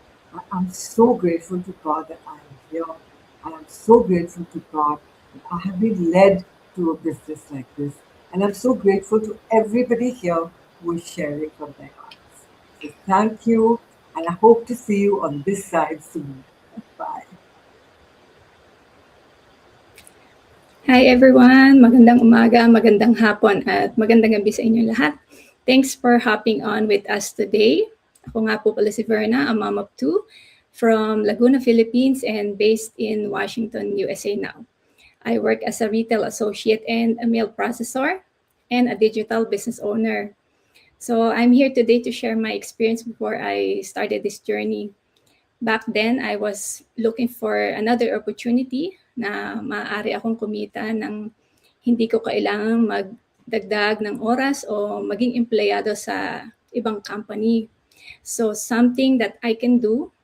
I'm so grateful to God that I am here. I am so grateful to God that I have been led to a business like this. And I'm so grateful to everybody here who is sharing from their hearts. So thank you, and I hope to see you on this side soon. Bye. Hi everyone, magandang umaga, magandang hapon at magandang gabi sa inyo lahat. Thanks for hopping on with us today. Ako nga po pala si Verna, a mom of two from Laguna, Philippines and based in Washington, USA now. I work as a retail associate and a meal processor and a digital business owner. So I'm here today to share my experience before I started this journey. Back then, I was looking for another opportunity na maaari akong kumita ng hindi ko kailangang magdagdag ng oras o maging empleyado sa ibang company. So something that I can do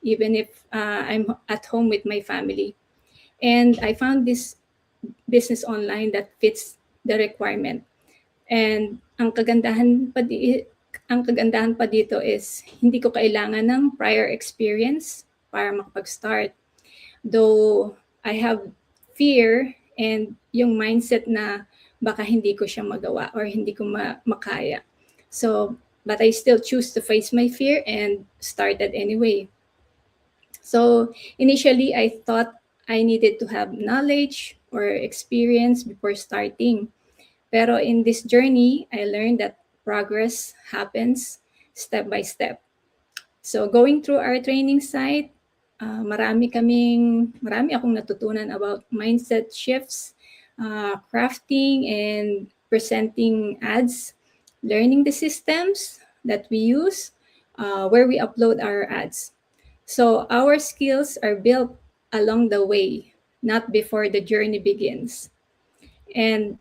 even if I'm at home with my family. And I found this business online that fits the requirement. And ang kagandahan pa dito is hindi ko kailangan ng prior experience para makapag-start. Though I have fear and yung mindset na baka hindi ko siya magawa or hindi ko makaya. So, but I still choose to face my fear and started anyway. So, initially I thought I needed to have knowledge or experience before starting. Pero in this journey, I learned that progress happens step by step. So going through our training site, marami akong natutunan about mindset shifts, crafting and presenting ads, learning the systems that we use, where we upload our ads. So our skills are built along the way, not before the journey begins. And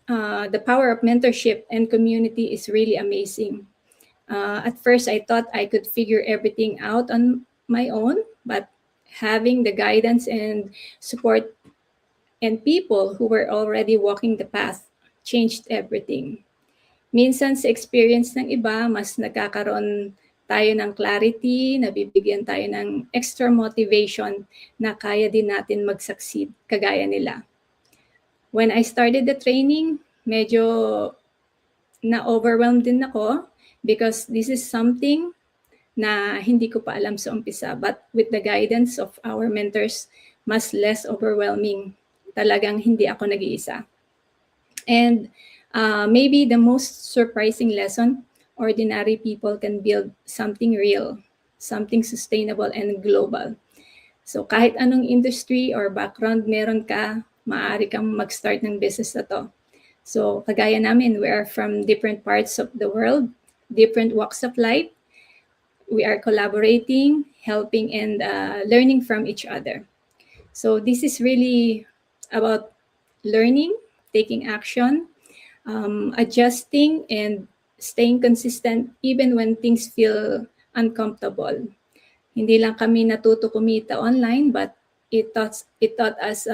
the power of mentorship and community is really amazing. At first, I thought I could figure everything out on my own, but having the guidance and support and people who were already walking the path changed everything. Minsan sa experience ng iba, mas nagkakaroon tayo ng clarity, nabibigyan tayo ng extra motivation na kaya din natin mag-succeed kagaya nila. When I started the training, medyo na-overwhelmed din ako because this is something na hindi ko pa alam sa umpisa. But with the guidance of our mentors, mas less overwhelming. Talagang hindi ako nag-iisa. And maybe the most surprising lesson, ordinary people can build something real, something sustainable and global. So kahit anong industry or background meron ka, maaari kang mag-start ng business na to. So kagaya namin, we are from different parts of the world, different walks of life. We are collaborating, helping, and learning from each other. So this is really about learning, taking action, adjusting, and staying consistent even when things feel uncomfortable. Hindi lang kami natuto kumita online, but it taught us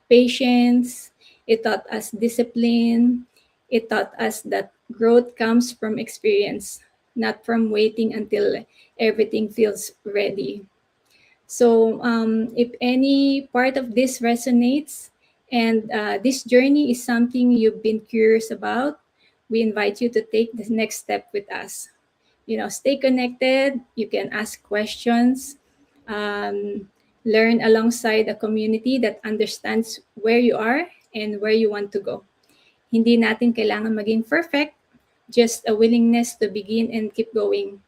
patience, it taught us discipline, it taught us that growth comes from experience, not from waiting until everything feels ready. So, if any part of this resonates and this journey is something you've been curious about, we invite you to take the next step with us. Stay connected. You can ask questions, um, learn alongside a community that understands where you are and where you want to go. Hindi natin kailangan maging perfect, just a willingness to begin and keep going.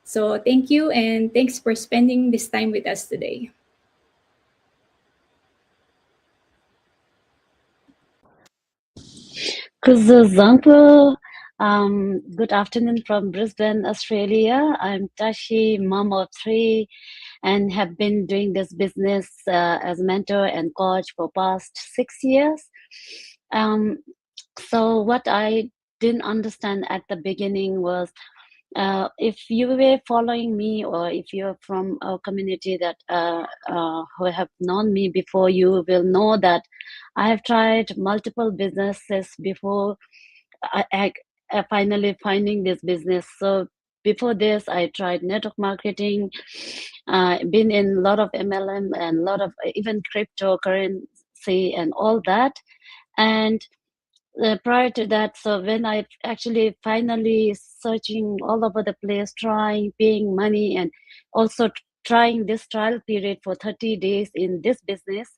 So thank you and thanks for spending this time with us today. Kuzuzanku. Good afternoon from Brisbane, Australia. I'm Tashi, mom of three, and have been doing this business as a mentor and coach for past 6 years. So what I didn't understand at the beginning was if you were following me or if you're from a community that who have known me before, you will know that I have tried multiple businesses before I finally finding this business. So before this, I tried network marketing, been in a lot of MLM and a lot of even cryptocurrency and all that. And prior to that, so when I actually finally searching all over the place, trying, paying money, and also trying this trial period for 30 days in this business,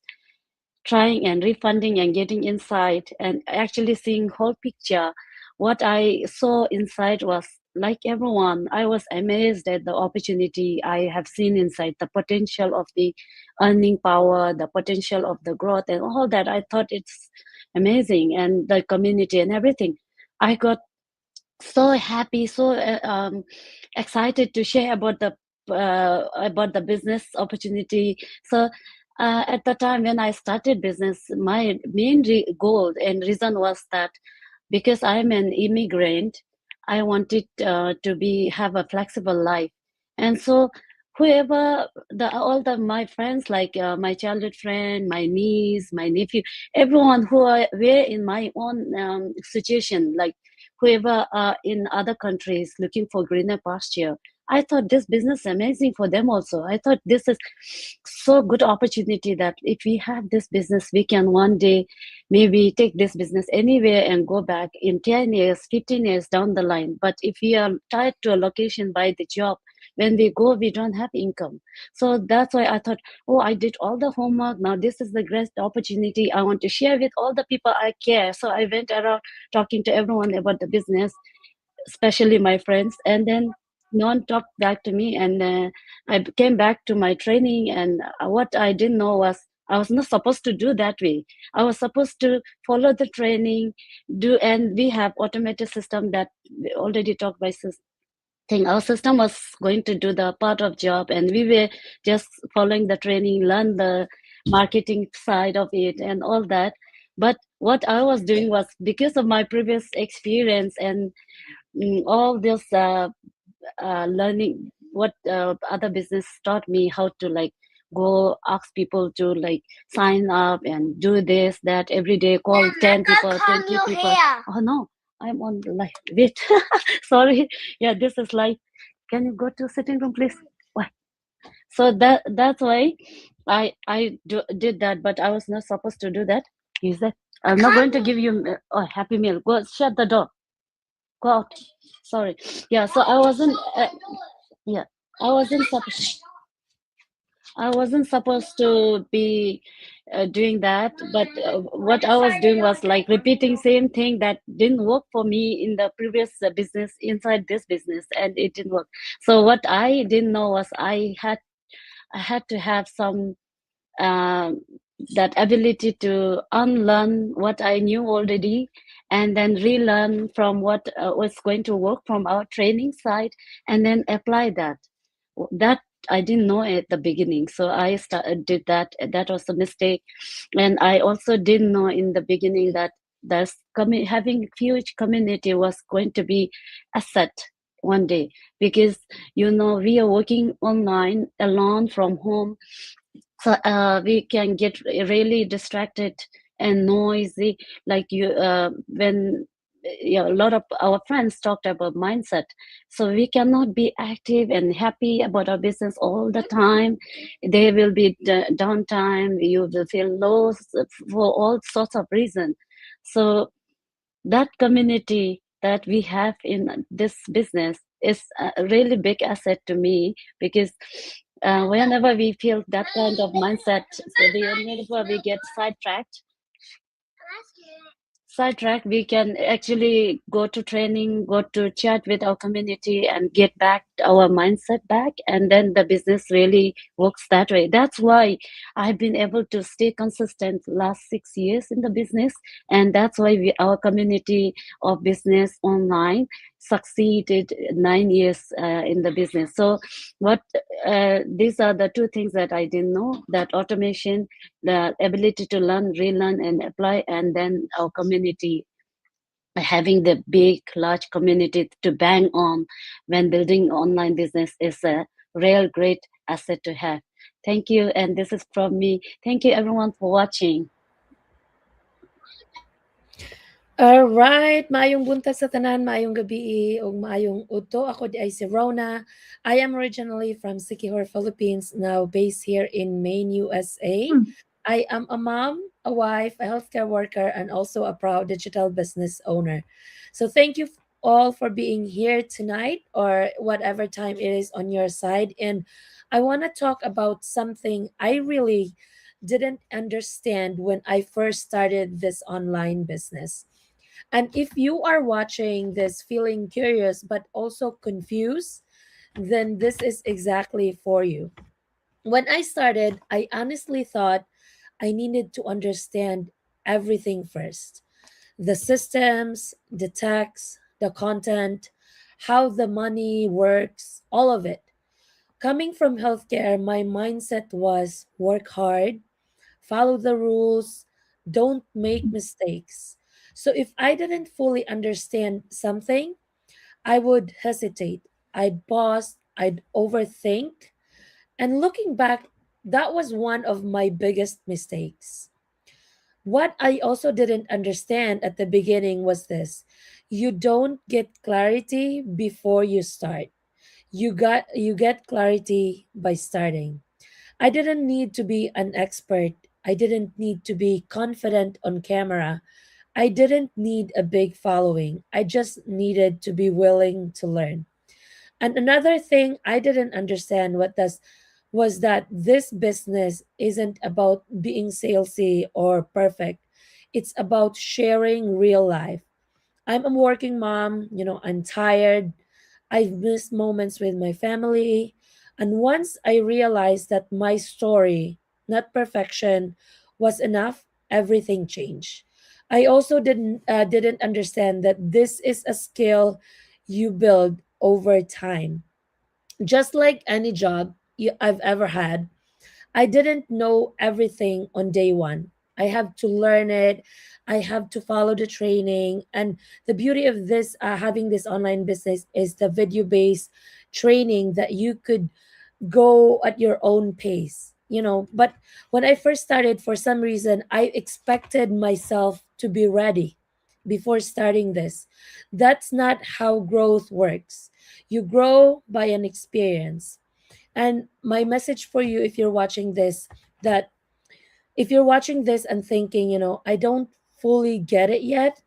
trying and refunding and getting inside and actually seeing whole picture. What I saw inside was like everyone, I was amazed at the opportunity I have seen inside, the potential of the earning power, the potential of the growth and all that. I thought it's amazing, and the community and everything. I got so happy, so excited to share about the business opportunity. So at the time when I started business, my main goal and reason was that because I'm an immigrant, I wanted to be have a flexible life, and so whoever all the my friends, like my childhood friend, my niece, my nephew, everyone who were in my own situation, like whoever are in other countries looking for greener pasture. I thought this business amazing for them also. I thought this is so good opportunity that if we have this business, we can one day maybe take this business anywhere and go back in 10 years, 15 years down the line. But if we are tied to a location by the job, when we go, we don't have income. So that's why I thought, oh, I did all the homework. Now this is the great opportunity. I want to share with all the people I care. So I went around talking to everyone about the business, especially my friends, and then no one talked back to me, and I came back to my training, and what I didn't know was I was not supposed to do that way. I was supposed to follow the training, and we have automated system that we already talked by thing. Our system was going to do the part of job, and we were just following the training, learn the marketing side of it and all that. But what I was doing was, because of my previous experience and all this learning, what other business taught me how to like go ask people to like sign up and do this that every day, call 10 people, 20 people. Oh no, I'm on the live. Wait, sorry. Yeah, this is like, can you go to sitting room please? Why? So that's why did that, but I was not supposed to do that. Is that I'm not going to give you a happy meal. Go shut the door. Go out. Sorry. Yeah, so I wasn't yeah, I wasn't supposed I wasn't supposed to be doing that, but what I was doing was like repeating same thing that didn't work for me in the previous business inside this business, and it didn't work. So what I didn't know was I had to have some um, that ability to unlearn what I knew already and then relearn from what was going to work from our training side and then apply that. That I didn't know at the beginning, so I did that. That was a mistake, and I also didn't know in the beginning that having huge community was going to be asset one day, because we are working online alone from home, so we can get really distracted and noisy, like when a lot of our friends talked about mindset. So we cannot be active and happy about our business all the time. There will be downtime, you will feel low for all sorts of reasons. So that community that we have in this business is a really big asset to me, because whenever we feel that kind of mindset, so whenever we get sidetracked, we can actually go to training, go to chat with our community and get back our mindset back, and then the business really works that way. That's why I've been able to stay consistent last 6 years in the business, and that's why our community of business online succeeded 9 years in the business. So what these are the two things that I didn't know: that automation, the ability to learn, relearn, and apply, and then our community, having the big, large community to bang on when building online business is a real great asset to have. Thank you, and this is from me. Thank you, everyone, for watching. All right, maayong buntag sa tanan, maayong gabi ug maayong udto. Ako di ay si Rona. I am originally from Siquijor, Philippines, now based here in Maine, USA. I am a mom, a wife, a healthcare worker, and also a proud digital business owner. So thank you all for being here tonight or whatever time it is on your side. And I want to talk about something I really didn't understand when I first started this online business. And if you are watching this feeling curious but also confused, then this is exactly for you. When I started, I honestly thought I needed to understand everything first: the systems, the tax, the content, how the money works, all of it. Coming from healthcare, my mindset was work hard, follow the rules, don't make mistakes. So if I didn't fully understand something, I would hesitate. I'd pause, I'd overthink. And looking back, that was one of my biggest mistakes. What I also didn't understand at the beginning was this: you don't get clarity before you start. You get clarity by starting. I didn't need to be an expert. I didn't need to be confident on camera. I didn't need a big following. I just needed to be willing to learn. And another thing I didn't understand what does was that this business isn't about being salesy or perfect. It's about sharing real life. I'm a working mom, I'm tired. I've missed moments with my family. And once I realized that my story, not perfection, was enough, everything changed. I also didn't understand that this is a skill you build over time. Just like any job I've ever had, I didn't know everything on day one. I have to learn it. I have to follow the training. And the beauty of this, having this online business, is the video based training that you could go at your own pace, But when I first started, for some reason, I expected myself to be ready before starting this. That's not how growth works. You grow by an experience. And my message for you, if you're watching this, that if you're watching this and thinking, I don't fully get it yet,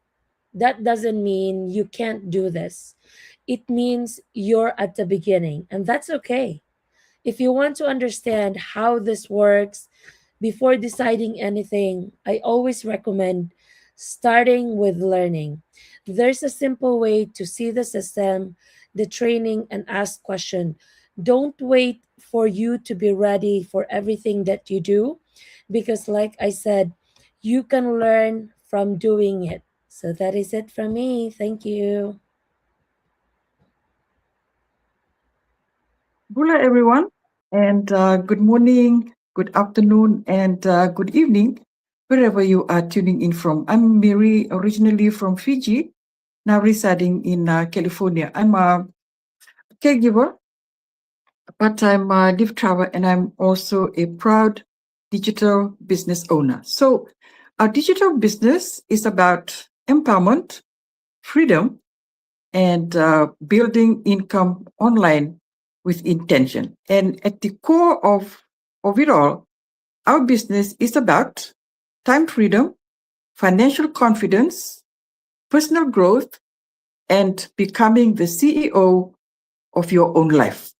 that doesn't mean you can't do this. It means you're at the beginning, and that's okay. If you want to understand how this works before deciding anything, I always recommend starting with learning. There's a simple way to see the system, the training, and ask questions. Don't wait for you to be ready for everything that you do, because, like I said, you can learn from doing it. So that is it from me. Thank you. Hello, everyone, and good morning, good afternoon, and good evening, wherever you are tuning in from. I'm Mary, originally from Fiji, now residing in California. I'm a caregiver, but I'm a live travel, and I'm also a proud digital business owner. So, our digital business is about empowerment, freedom, and building income online with intention. And at the core of it all, our business is about time freedom, financial confidence, personal growth, and becoming the CEO of your own life.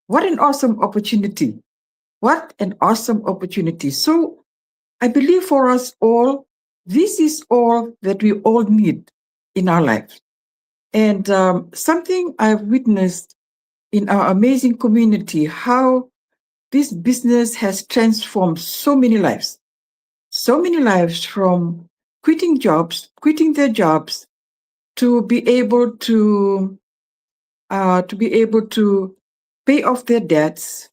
What an awesome opportunity! What an awesome opportunity. So, I believe for us all, this is all that we all need in our lives. And something I've witnessed in our amazing community, how this business has transformed so many lives. So many lives, from quitting their jobs, to be able to pay off their debts,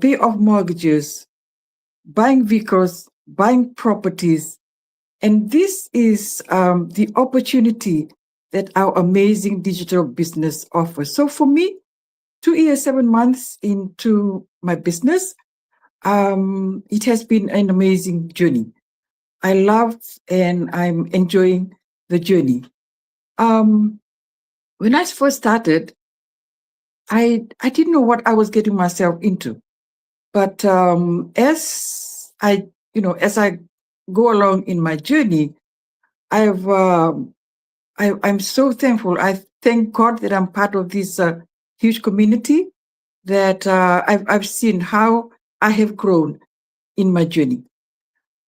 pay off mortgages, buying vehicles, buying properties. And this is the opportunity that our amazing digital business offers. So for me, 2 years, 7 months into my business, it has been an amazing journey. I love and I'm enjoying the journey. When I first started, I didn't know what I was getting myself into. But as as I go along in my journey, I've I'm so thankful. I thank God that I'm part of this huge community, that I've seen how I have grown in my journey.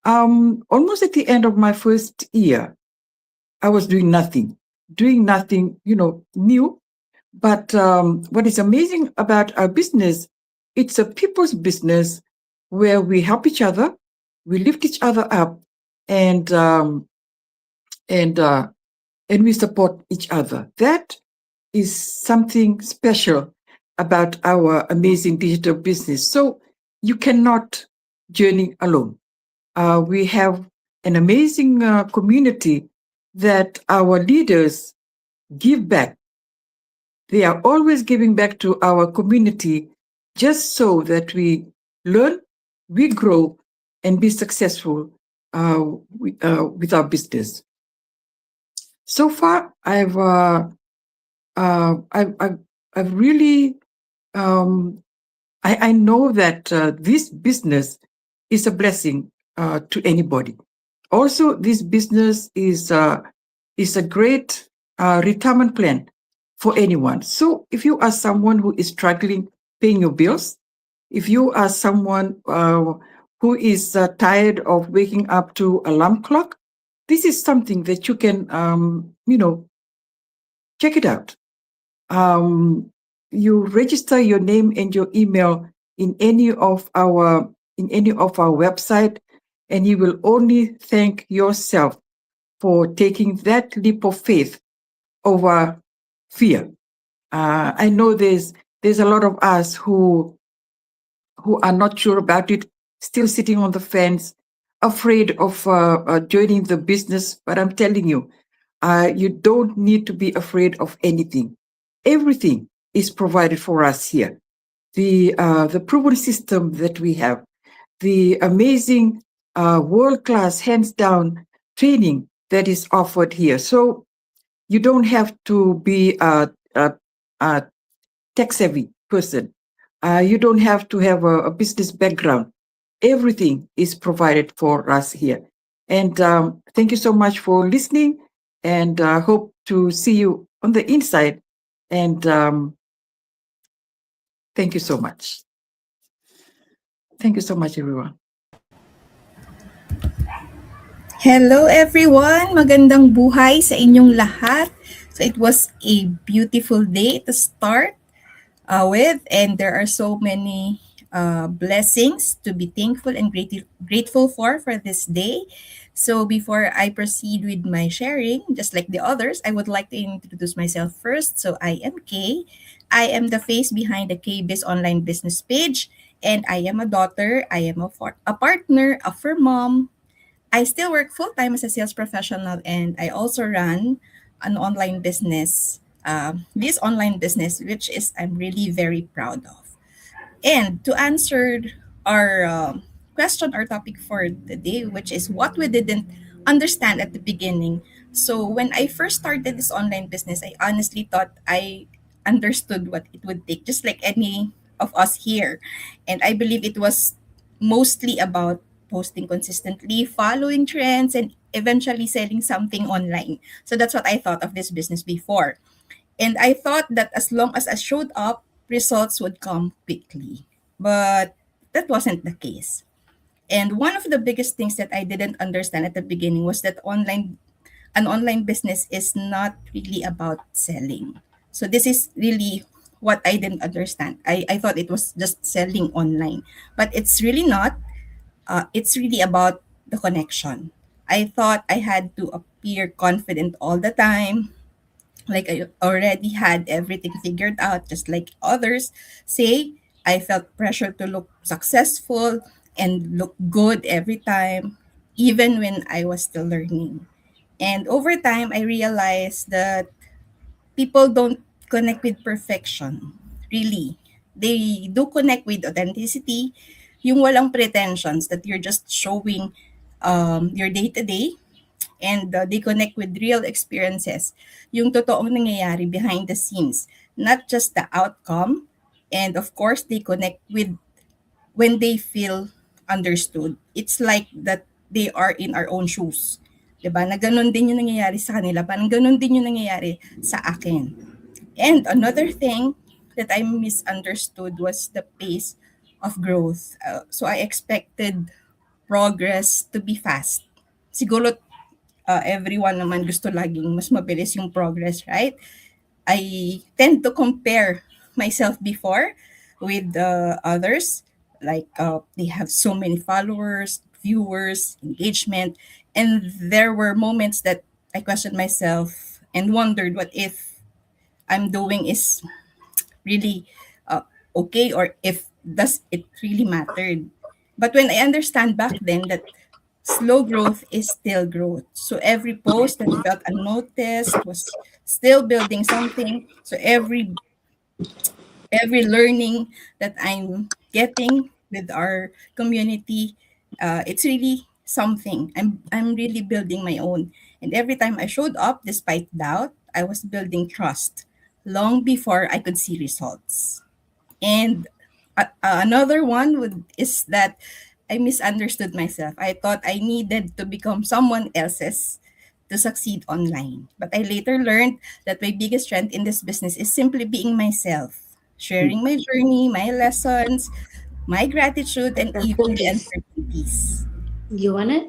Almost at the end of my first year, I was doing nothing, new. But what is amazing about our business, it's a people's business where we help each other, we lift each other up, and and uh, and we support each other. That is something special about our amazing digital business. So you cannot journey alone. We have an amazing community that our leaders give back. They are always giving back to our community just so that we learn, we grow, and be successful with our business. So far, I've really I know that this business is a blessing to anybody. Also, this business is a great retirement plan for anyone. So, if you are someone who is struggling paying your bills, if you are someone who is tired of waking up to alarm clock, this is something that you can, check it out. You register your name and your email in any of our website, and you will only thank yourself for taking that leap of faith over fear. I know there's a lot of us who are not sure about it, still sitting on the fence, afraid of joining the business. But I'm telling you, you don't need to be afraid of anything. Everything is provided for us here. The proven system that we have, the amazing world-class, hands-down training that is offered here. So you don't have to be a tech-savvy person. You don't have to have a business background. Everything is provided for us here. And thank you so much for listening, and hope to see you on the inside. And thank you so much. Thank you so much, everyone. Hello everyone! Magandang buhay sa inyong lahat. So it was a beautiful day to start with, and there are so many blessings to be thankful and grateful for this day. So before I proceed with my sharing, just like the others, I would like to introduce myself first. So I am Kay. I am the face behind the K-Biz online business page, and I am a daughter, I am a partner, a fur mom. I still work full time as a sales professional, and I also run an online business. This online business, which is I'm really very proud of. And to answer our question or topic for the day, which is what we didn't understand at the beginning. So when I first started this online business, I honestly thought I understood what it would take, just like any of us here. And I believe it was mostly about posting consistently, following trends, and eventually selling something online. So that's what I thought of this business before. And I thought that as long as I showed up, results would come quickly. But that wasn't the case. And one of the biggest things that I didn't understand at the beginning was that an online business is not really about selling. So this is really what I didn't understand. I thought it was just selling online, but it's really not. It's really about the connection. I thought I had to appear confident all the time, like I already had everything figured out, just like others say. I felt pressure to look successful and look good every time, even when I was still learning. And over time, I realized that people don't connect with perfection. Really. They do connect with authenticity, yung walang pretensions, that you're just showing your day to day, and they connect with real experiences, yung totoong nangyayari behind the scenes, not just the outcome. And of course, they connect with when they feel understood. it's like that they are in our own shoes. 'Di ba? Na gano'n din yung nangyayari sa kanila, parang gano'n din yung nangyayari sa akin. And another thing that I misunderstood was the pace of growth. So I expected progress to be fast. Siguro everyone naman gusto laging mas mabilis yung progress, right? I tend to compare myself before with others. Like they have so many followers, viewers, engagement, and there were moments that I questioned myself and wondered what if I'm doing is really okay, or if does it really mattered. But when I understand back then that slow growth is still growth. So every post that felt unnoticed was still building something. So every learning that I'm getting with our community, it's really something. I'm really building my own. And every time I showed up, despite doubt, I was building trust long before I could see results. And another one is that I misunderstood myself. I thought I needed to become someone else's to succeed online. But I later learned that my biggest strength in this business is simply being myself, sharing my journey, my lessons, my gratitude, and even the uncertainties. You want it?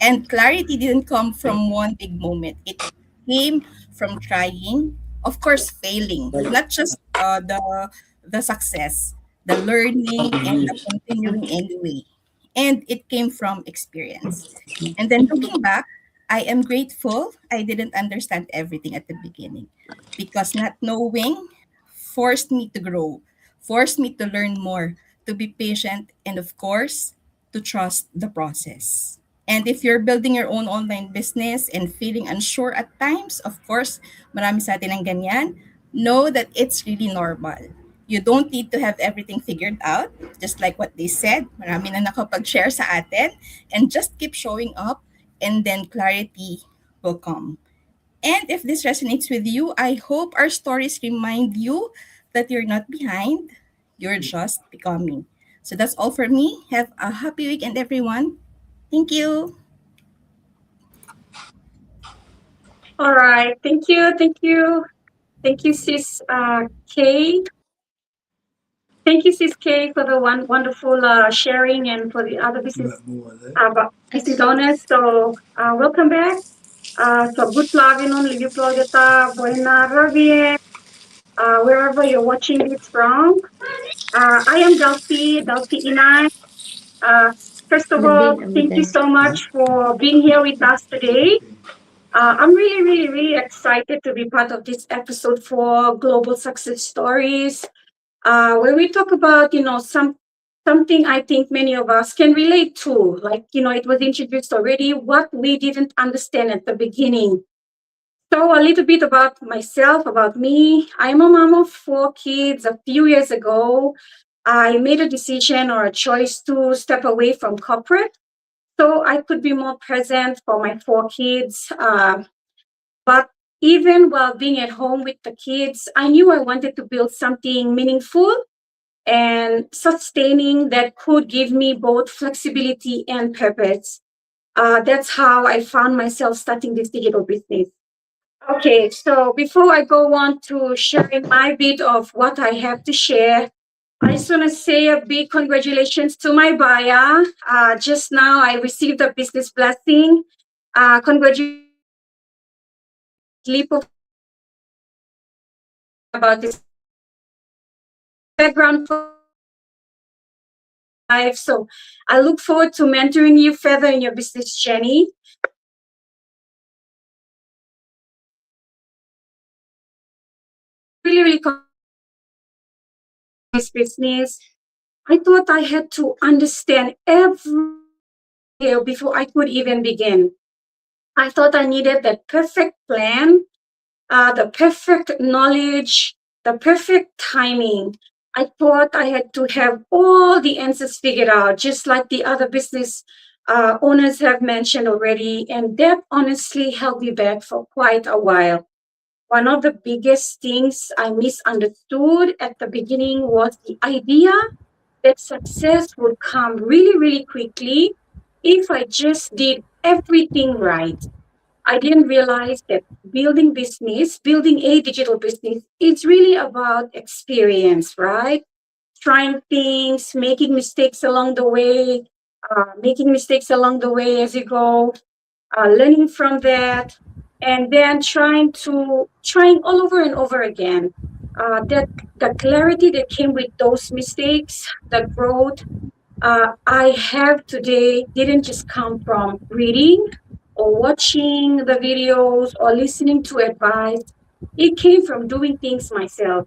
And clarity didn't come from one big moment. It came from trying, of course, failing, not just the success, the learning and the continuing anyway. And it came from experience. And then looking back, I am grateful I didn't understand everything at the beginning, because not knowing forced me to grow, forced me to learn more, to be patient, and of course, to trust the process. And if you're building your own online business and feeling unsure at times, of course, marami sa atin ang ganyan, know that it's really normal. You don't need to have everything figured out, just like what they said. Marami na nakapag-share sa atin, and just keep showing up, and then clarity will come. And if this resonates with you, I hope our stories remind you that you're not behind, you're just becoming. So that's all for me. Have a happy weekend, everyone. Thank you. All right. Thank you. Thank you. Thank you, Sis Kay. Thank you, Sis Kay, for the wonderful sharing, and for the other business owners. So welcome back. So good Flavinon, Livi Florida, Buena Ravie, wherever you're watching this from. I am Delphi Inai. Uh, First of all, thank you so much for being here with us today. I'm really, really, really excited to be part of this episode for Global Success Stories, where we talk about, something I think many of us can relate to. Like, it was introduced already, what we didn't understand at the beginning. So a little bit about myself, about me. I'm a mom of 4 kids. A few years ago, I made a decision or a choice to step away from corporate so I could be more present for my 4 kids. But even while being at home with the kids, I knew I wanted to build something meaningful and sustaining that could give me both flexibility and purpose. That's how I found myself starting this digital business. Okay, so before I go on to sharing my bit of what I have to share, I just want to say a big congratulations to my buyer. Just now I received a business blessing. Congratulations, leap of about this background for life. So I look forward to mentoring you further in your business journey. Really, really this business. I thought I had to understand every detail before I could even begin. I thought I needed the perfect plan, the perfect knowledge, the perfect timing. I thought I had to have all the answers figured out, just like the other business owners have mentioned already. And that honestly held me back for quite a while. One of the biggest things I misunderstood at the beginning was the idea that success would come really, really quickly if I just did everything right. I didn't realize that building a digital business, it's really about experience, right? Trying things, making mistakes along the way as you go, learning from that, and then trying all over and over again. That the clarity that came with those mistakes, the growth I have today didn't just come from reading or watching the videos or listening to advice. It came from doing things myself,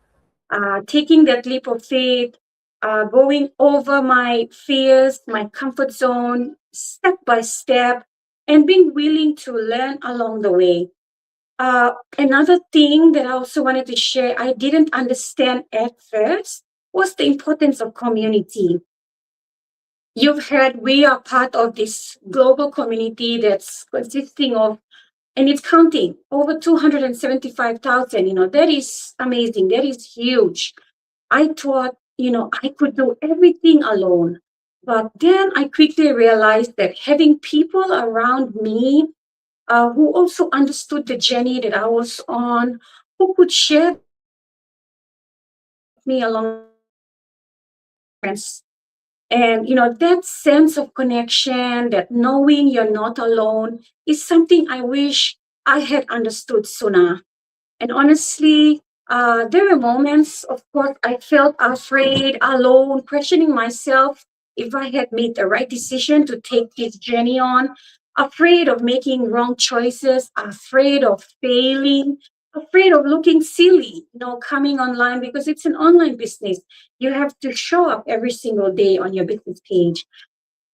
taking that leap of faith, going over my fears, my comfort zone, step by step, and being willing to learn along the way. Another thing that I also wanted to share, I didn't understand at first, was the importance of community. You've heard we are part of this global community that's consisting of, and it's counting, over 275,000. That is amazing. That is huge. I thought, I could do everything alone. But then I quickly realized that having people around me who also understood the journey that I was on, who could share me along the way, and that sense of connection, that knowing you're not alone, is something I wish I had understood sooner. And honestly, there were moments, of course, I felt afraid, alone, questioning myself if I had made the right decision to take this journey on, afraid of making wrong choices, afraid of failing, afraid of looking silly, coming online because it's an online business. You have to show up every single day on your business page.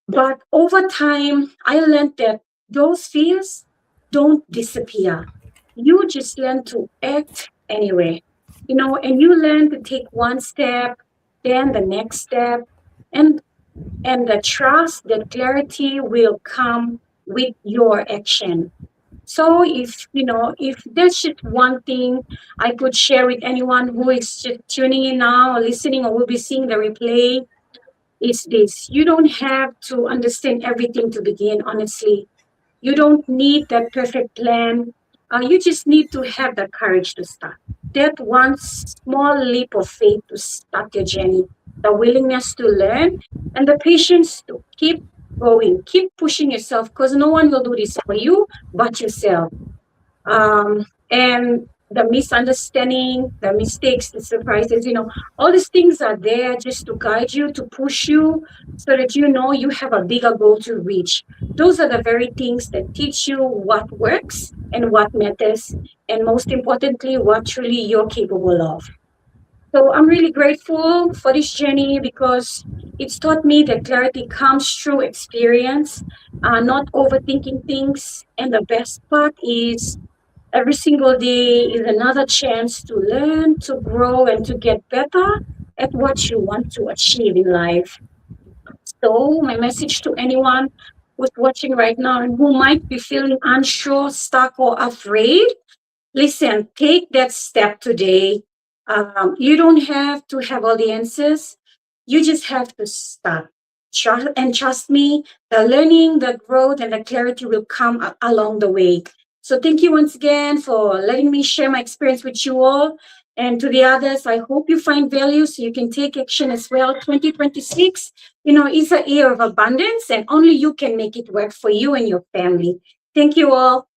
But over time, I learned that those fears don't disappear. You just learn to act anyway, and you learn to take one step, then the next step, and the trust that clarity will come with your action. So if there's just one thing I could share with anyone who is just tuning in now or listening or will be seeing the replay, is this: you don't have to understand everything to begin, honestly. You don't need that perfect plan. You just need to have the courage to start. That one small leap of faith to start your journey, the willingness to learn, and the patience to keep going, keep pushing yourself, because no one will do this for you but yourself. And the misunderstanding, the mistakes, the surprises, all these things are there just to guide you, to push you, so that you have a bigger goal to reach. Those are the very things that teach you what works and what matters, and most importantly, what truly you're capable of. So I'm really grateful for this journey because it's taught me that clarity comes through experience, not overthinking things. And the best part is every single day is another chance to learn, to grow, and to get better at what you want to achieve in life. So, my message to anyone who's watching right now and who might be feeling unsure, stuck, or afraid: listen, take that step today. You don't have to have all the answers. You just have to start. Trust me, the learning, the growth, and the clarity will come along the way. So thank you once again for letting me share my experience with you all. And to the others, I hope you find value so you can take action as well. 2026, is a year of abundance, and only you can make it work for you and your family. Thank you all.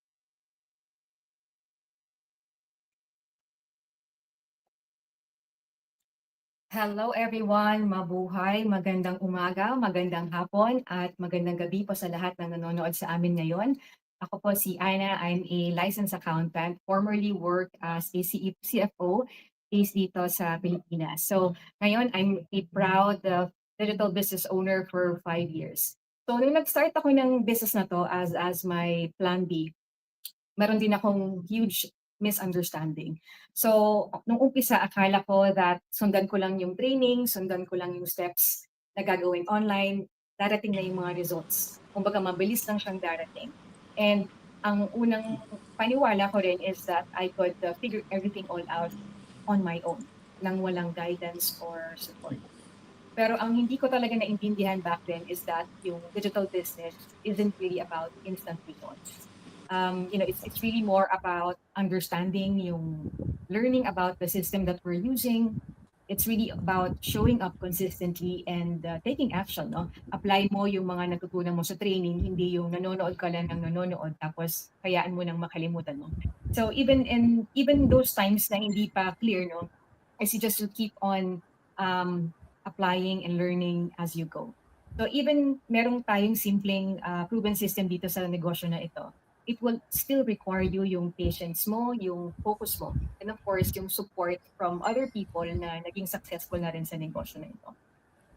Hello everyone, mabuhay, magandang umaga, magandang hapon, at magandang gabi po sa lahat na nanonood sa amin ngayon. Ako po si Ana, I'm a licensed accountant, formerly worked as a CFO based dito sa Pilipinas. So ngayon, I'm a proud digital business owner for 5 years. So nung nag-start ako ng business na to as my plan B, meron din akong huge misunderstanding. So, nung umpisa, akala ko that sundan ko lang yung training, sundan ko lang yung steps na gagawin online, darating na yung mga results. Kumbaga, mabilis lang siyang darating. And ang unang paniwala ko rin is that I could figure everything all out on my own, nang walang guidance or support. Pero ang hindi ko talaga naintindihan back then is that yung digital business isn't really about instant results. It's really more about understanding yung learning about the system that we're using. It's really about showing up consistently and taking action, no? Apply mo yung mga natutunan mo sa training, hindi yung nanonood ka lang ng nanonood tapos hayaan mo nang makalimutan mo. So even those times na hindi pa clear, no, I suggest to keep on applying and learning as you go. So even merong tayong simpleng proven system dito sa negosyo na ito, it will still require you yung patience mo, yung focus mo, and of course, yung support from other people na naging successful na rin sa negosyo na ito.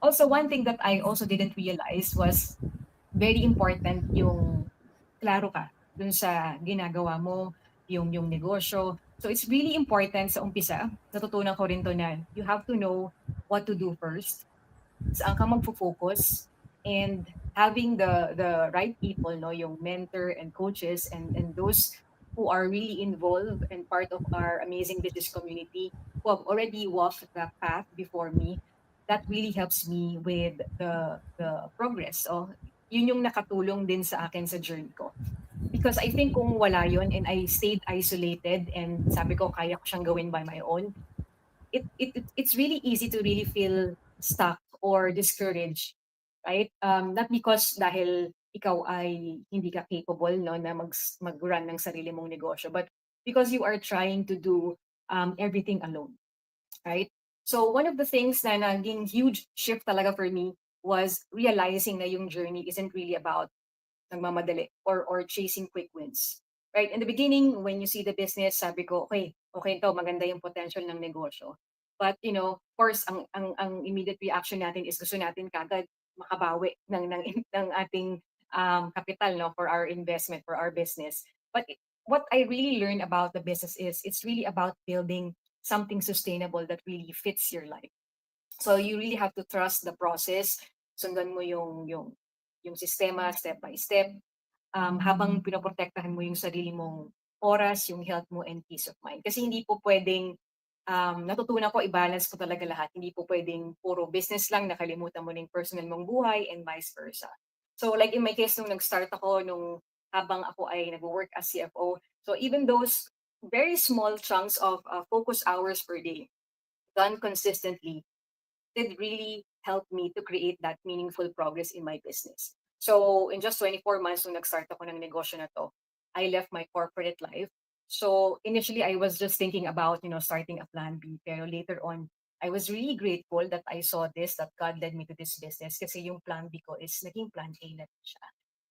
Also, one thing that I also didn't realize was very important yung klaro ka dun sa ginagawa mo, yung negosyo. So it's really important sa umpisa, natutunan ko rin to na you have to know what to do first, saan ka magfo-focus, and having the right people, no, yung mentor and coaches and those who are really involved and part of our amazing business community who have already walked the path before me, that really helps me with the progress. So, yun yung nakatulong din sa akin sa journey ko. Because I think kung wala yun and I stayed isolated and sabi ko kaya ko siyang gawin by my own, it's really easy to really feel stuck or discouraged, right? Not because dahil ikaw ay hindi ka capable, no, na mag-run ng sarili mong negosyo, but because you are trying to do everything alone, right? So one of the things na naging huge shift talaga for me was realizing na yung journey isn't really about nagmamadali or chasing quick wins. Right? In the beginning, when you see the business, sabi ko, okay, okay to, maganda yung potential ng negosyo. But, of course, ang immediate reaction natin is gusto natin kagad makabawi ng ating capital, no, for our investment, for our business. But what I really learned about the business is it's really about building something sustainable that really fits your life. So you really have to trust the process. Sundan mo yung sistema step by step, habang pinoprotektahan mo yung sarili mong oras, yung health mo and peace of mind. Kasi hindi po pwedeng natutunan ko i-balance ko talaga lahat. Hindi po pwedeng puro business lang, nakalimutan mo na yung personal mong buhay and vice versa. So like in my case, nung nag-start ako, nung habang ako ay nag-work as CFO, so even those very small chunks of focus hours per day done consistently did really help me to create that meaningful progress in my business. So in just 24 months nung nag-start ako ng negosyo na to, I left my corporate life. So initially I was just thinking about, starting a plan B. Pero later on, I was really grateful that I saw this, that God led me to this business kasi yung plan B ko is naging plan A na rin siya.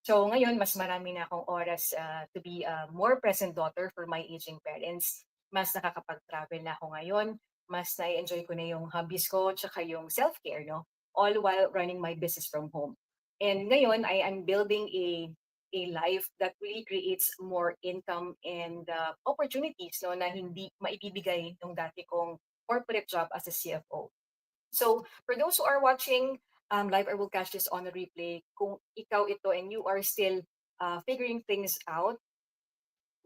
So ngayon, mas marami na akong oras to be a more present daughter for my aging parents. Mas nakakapag-travel na ako ngayon, mas na-enjoy ko na yung hobbies ko, tsaka yung self-care, no? All while running my business from home. And ngayon, I am building a life that really creates more income and opportunities, no, na hindi maibibigay ng dati kong corporate job as a CFO. So for those who are watching live, I will catch this on a replay. Kung ikaw ito and you are still figuring things out,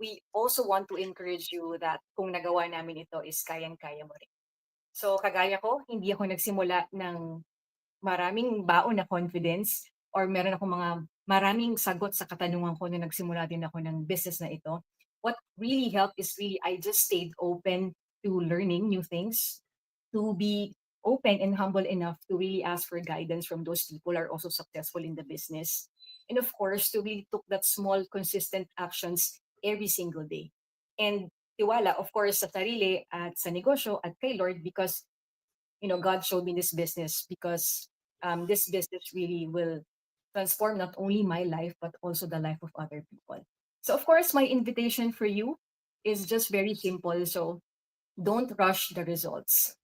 we also want to encourage you that kung nagawa namin ito is kayang-kaya mo rin. So kagaya ko, hindi ako nagsimula ng maraming baon na confidence or meron akong mga maraming sagot sa katanungan ko na nagsimula din ako ng business na ito. What really helped is really I just stayed open to learning new things, to be open and humble enough to really ask for guidance from those people who are also successful in the business. And of course, to really took that small, consistent actions every single day. And tiwala, of course, sa sarili at sa negosyo at kay Lord because God showed me this business because this business really will transform not only my life, but also the life of other people. So, of course, my invitation for you is just very simple. So, don't rush the results.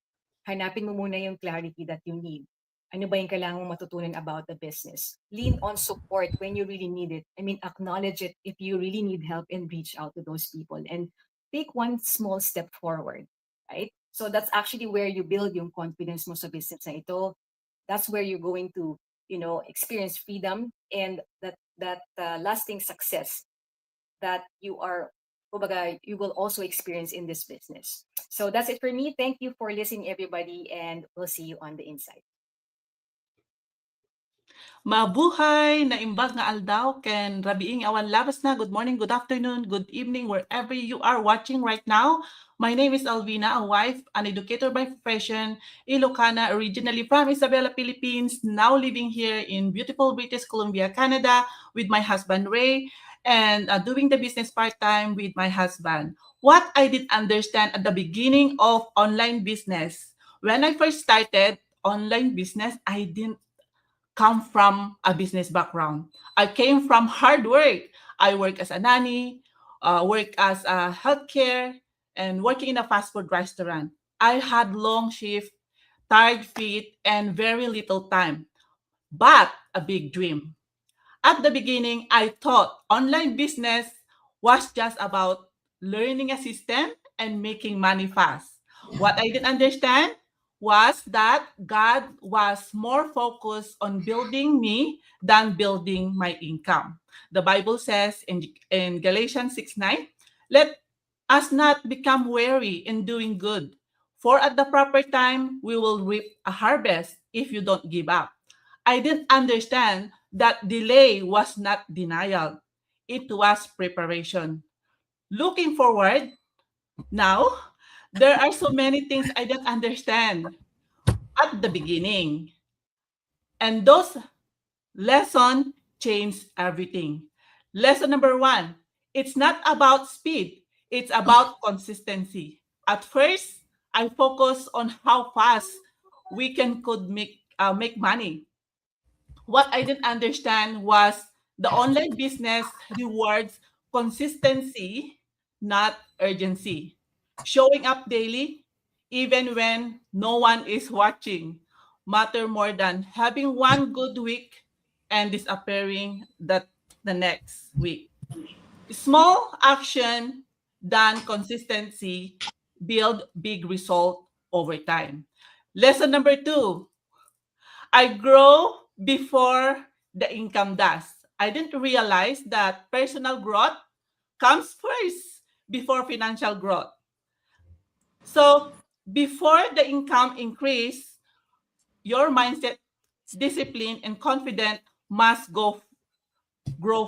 Hanapin mo muna yung clarity that you need. Ano ba yung kailangan mong matutunan about the business? Lean on support when you really need it. I mean, acknowledge it if you really need help and reach out to those people. And take one small step forward, right? So that's actually where you build yung confidence mo sa business na ito. That's where you're going to, experience freedom and that lasting success that you will also experience in this business. So that's it for me. Thank you for listening, everybody, and we'll see you on the inside. Mabuhay na imbag nga aldaw ken rabiing awan labas na. Good morning, good afternoon, good evening, wherever you are watching right now. My name is Alvina, a wife, an educator by profession, Ilocana, originally from Isabela, Philippines, now living here in beautiful British Columbia, Canada, with my husband Ray, and doing the business part-time with my husband. What I did understand at the beginning of online business, when I first started online business, I didn't come from a business background. I came from hard work. I work as a nanny, work as a healthcare, and working in a fast food restaurant. I had long shift, tired feet, and very little time, but a big dream. At the beginning, I thought online business was just about learning a system and making money fast. What I didn't understand was that God was more focused on building me than building my income. The Bible says in Galatians 6:9, let us not become weary in doing good, for at the proper time we will reap a harvest if you don't give up. I didn't understand that delay was not denial, it was preparation. Looking forward, now, there are so many things I didn't understand at the beginning. And those lessons changed everything. Lesson number one, it's not about speed, it's about consistency. At first, I focused on how fast we can could make money. What I didn't understand was the online business rewards consistency, not urgency. Showing up daily, even when no one is watching, matter more than having one good week and disappearing the next week. Small action done consistency build big result over time. Lesson number two, I grow before the income does. I didn't realize that personal growth comes first before financial growth. So, before the income increase, your mindset, discipline, and confidence must grow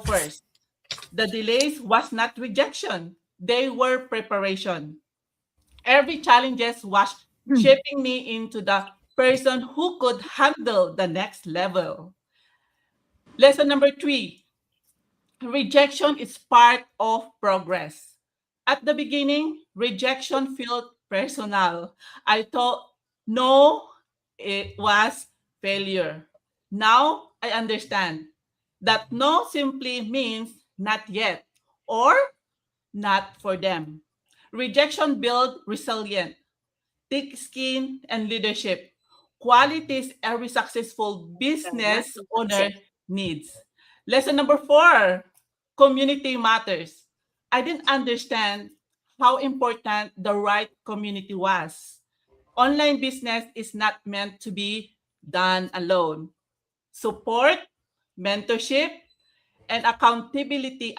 first. The delays was not rejection, they were preparation. Every challenges was shaping me into the person who could handle the next level. Lesson number three, rejection is part of progress. At the beginning, rejection felt personal. I thought no, it was failure. Now I understand that no simply means not yet or not for them. Rejection builds resilience, thick skin, and leadership. Qualities every successful business owner needs. Lesson number four, community matters. I didn't understand how important the right community was. Online business is not meant to be done alone. Support, mentorship, and accountability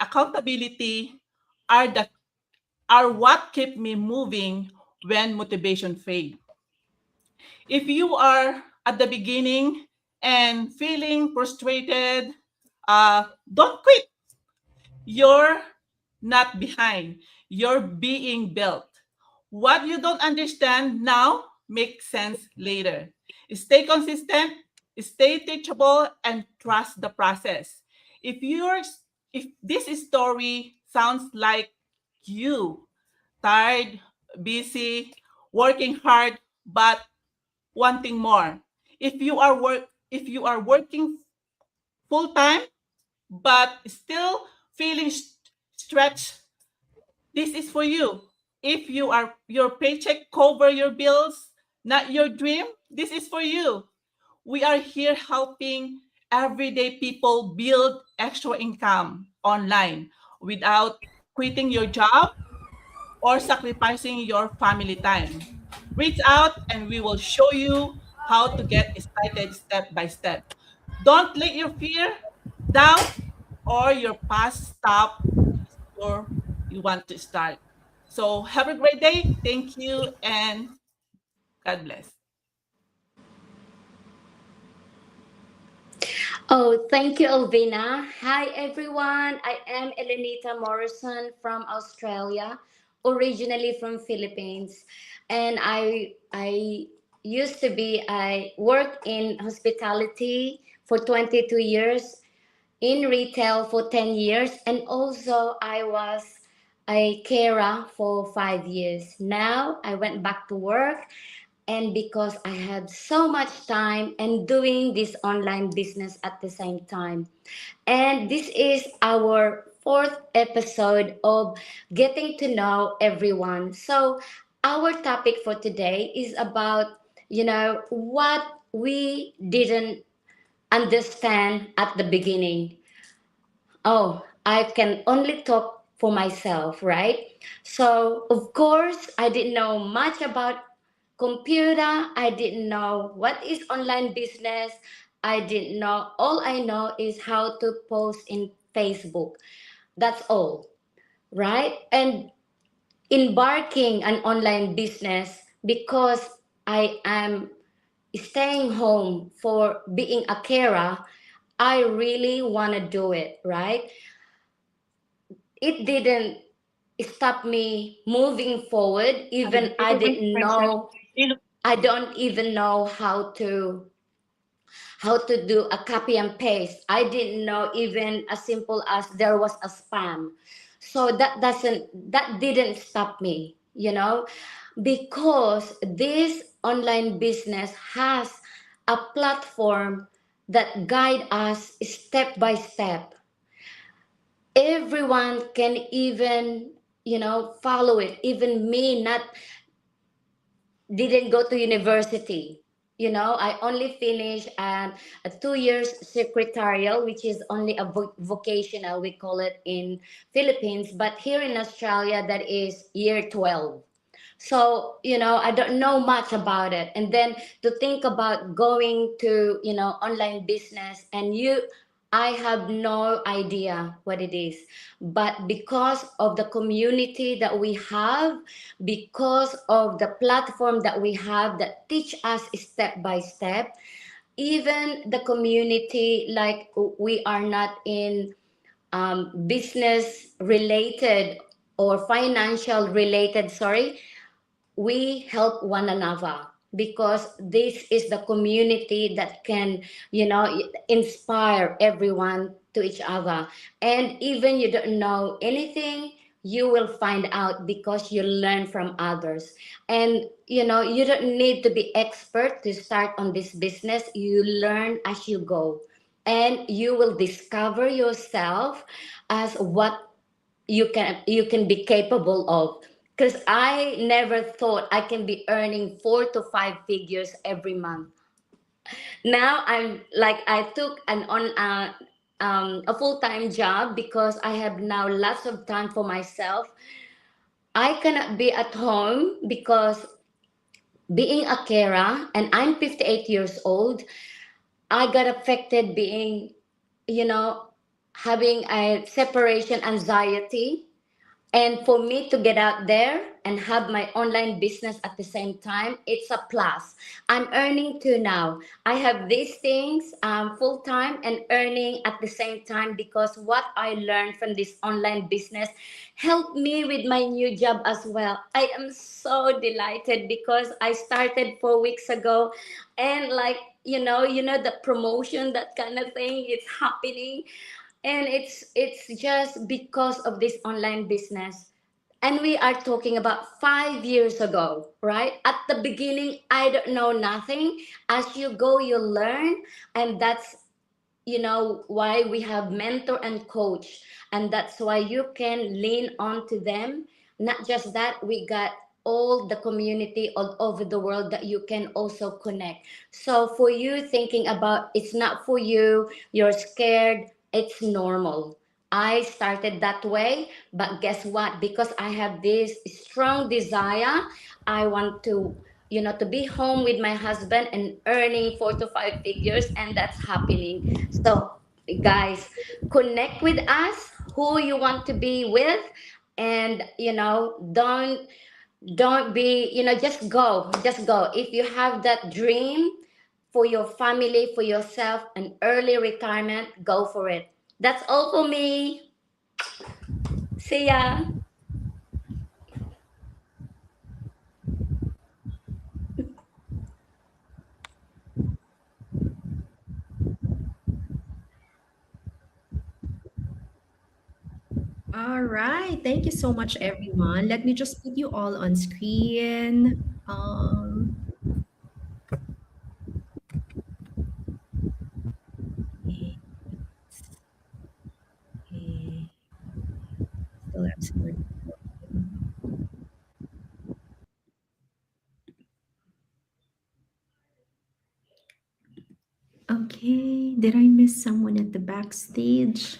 are what keep me moving when motivation fades. If you are at the beginning and feeling frustrated, don't quit. You're not behind. You're being built. What you don't understand now makes sense later. Stay consistent, stay teachable, and trust the process. If you're if this story sounds like you, tired, busy, working hard, but wanting more. If you are working full time but still feeling stretched, this is for you. If your paycheck cover your bills, not your dream, this is for you. We are here helping everyday people build extra income online without quitting your job or sacrificing your family time. Reach out and we will show you how to get started step by step. Don't let your fear, doubt, or your past stop before you want to start. So have a great day. Thank you and God bless. Oh, thank you, Alvina. Hi, everyone. I am Elenita Morrison from Australia, originally from Philippines, and I used to be I worked in hospitality for 22 years, in retail for 10 years, and also I was a carer for 5 years. Now I went back to work, and because I had so much time and doing this online business at the same time. And this is our fourth episode of getting to know everyone. So our topic for today is about, what we didn't understand at the beginning. Oh, I can only talk for myself, right? So, of course, I didn't know much about computer. I didn't know what is online business. I didn't know. All I know is how to post in Facebook. That's all, right? And embarking an online business because I am staying home for being a carer, I really want to do it, right? It didn't stop me moving forward. Even I don't even know how to do a copy and paste. I didn't know even as simple as there was a spam. So that didn't stop me, because this online business has a platform that guide us step by step. Everyone can even, follow it. Even me, not didn't go to university. I only finished a 2 years secretarial, which is only a vocational, we call it in Philippines, but here in Australia that is year 12. So I don't know much about it, and then to think about going to online business, and I have no idea what it is. But because of the community that we have, because of the platform that we have that teach us step by step, even the community, like we are not in business related or financial related, sorry, we help one another, because this is the community that can inspire everyone to each other. And even you don't know anything, you will find out because you learn from others. And you don't need to be expert to start on this business. You learn as you go, and you will discover yourself as what you can be capable of, because I never thought I can be earning 4 to 5 figures every month. Now I'm like, I took a full-time job because I have now lots of time for myself. I cannot be at home because being a carer, and I'm 58 years old, I got affected being, you know having a separation anxiety. And for me to get out there and have my online business at the same time, it's a plus. I'm earning too now. I have these things full time and earning at the same time, because what I learned from this online business helped me with my new job as well. I am so delighted because I started 4 weeks ago, and like, the promotion, that kind of thing, it's happening. And it's just because of this online business. And we are talking about 5 years ago, right? At the beginning, I don't know nothing. As you go, you learn. And that's why we have mentor and coach, and that's why you can lean on to them. Not just that, we got all the community all over the world that you can also connect. So for you thinking about it's not for you, you're scared, it's normal. I started that way, but guess what? Because I have this strong desire, I want to be home with my husband and earning 4 to 5 figures, and that's happening. So, guys, connect with us, who you want to be with, and don't be, just go, just go. If you have that dream, for your family, for yourself, an early retirement, go for it. That's all for me. See ya. All right. Thank you so much, everyone. Let me just put you all on screen. Okay, okay. Still have some more. Okay. Did I miss someone at the backstage?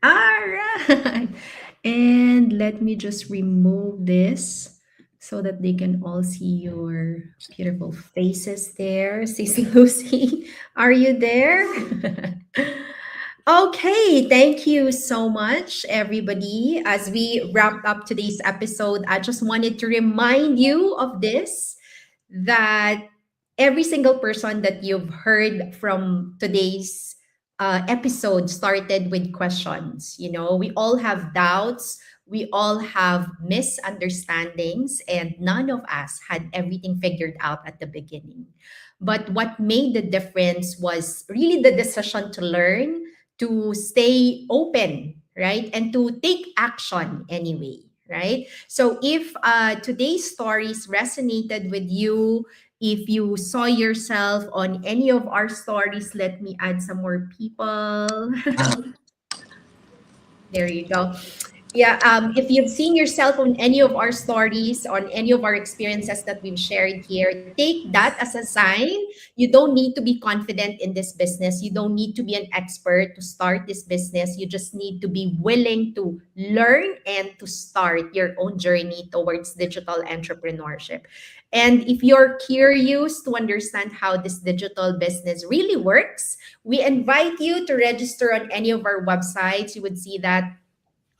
All right. And let me just remove this so that they can all see your beautiful faces there. Cece Lucy, are you there? Okay, thank you so much, everybody. As we wrap up today's episode, I just wanted to remind you of this, that every single person that you've heard from today's episode started with questions. You know, we all have doubts, we all have misunderstandings, and none of us had everything figured out at the beginning. But what made the difference was really the decision to learn, to stay open, right? And to take action anyway, right? So if today's stories resonated with you, if you saw yourself on any of our stories, let me add some more people. There you go. Yeah, if you've seen yourself on any of our stories, on any of our experiences that we've shared here, take that as a sign. You don't need to be confident in this business. You don't need to be an expert to start this business. You just need to be willing to learn and to start your own journey towards digital entrepreneurship. And if you're curious to understand how this digital business really works, we invite you to register on any of our websites. You would see that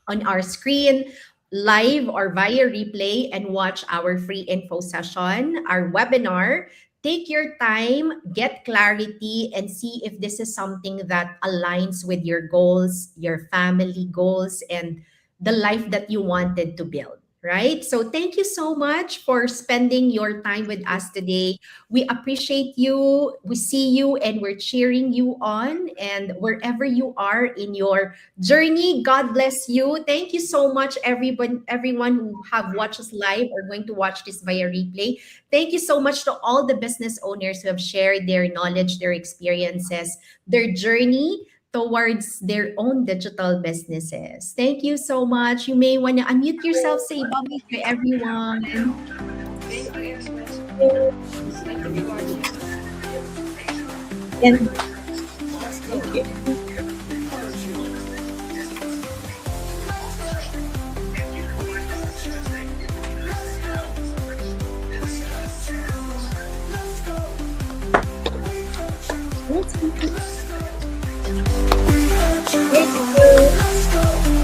on our screen, live or via replay, and watch our free info session, our webinar. Take your time, get clarity, and see if this is something that aligns with your goals, your family goals, and the life that you wanted to build. Right? So, thank you so much for spending your time with us today. We appreciate you. We see you and we're cheering you on. And wherever you are in your journey, God bless you. Thank you so much, everyone who have watched us live or going to watch this via replay. Thank you so much to all the business owners who have shared their knowledge, their experiences, their journey towards their own digital businesses. Thank you so much. You may want to unmute yourself, say bye to everyone. And thank you. Thank you.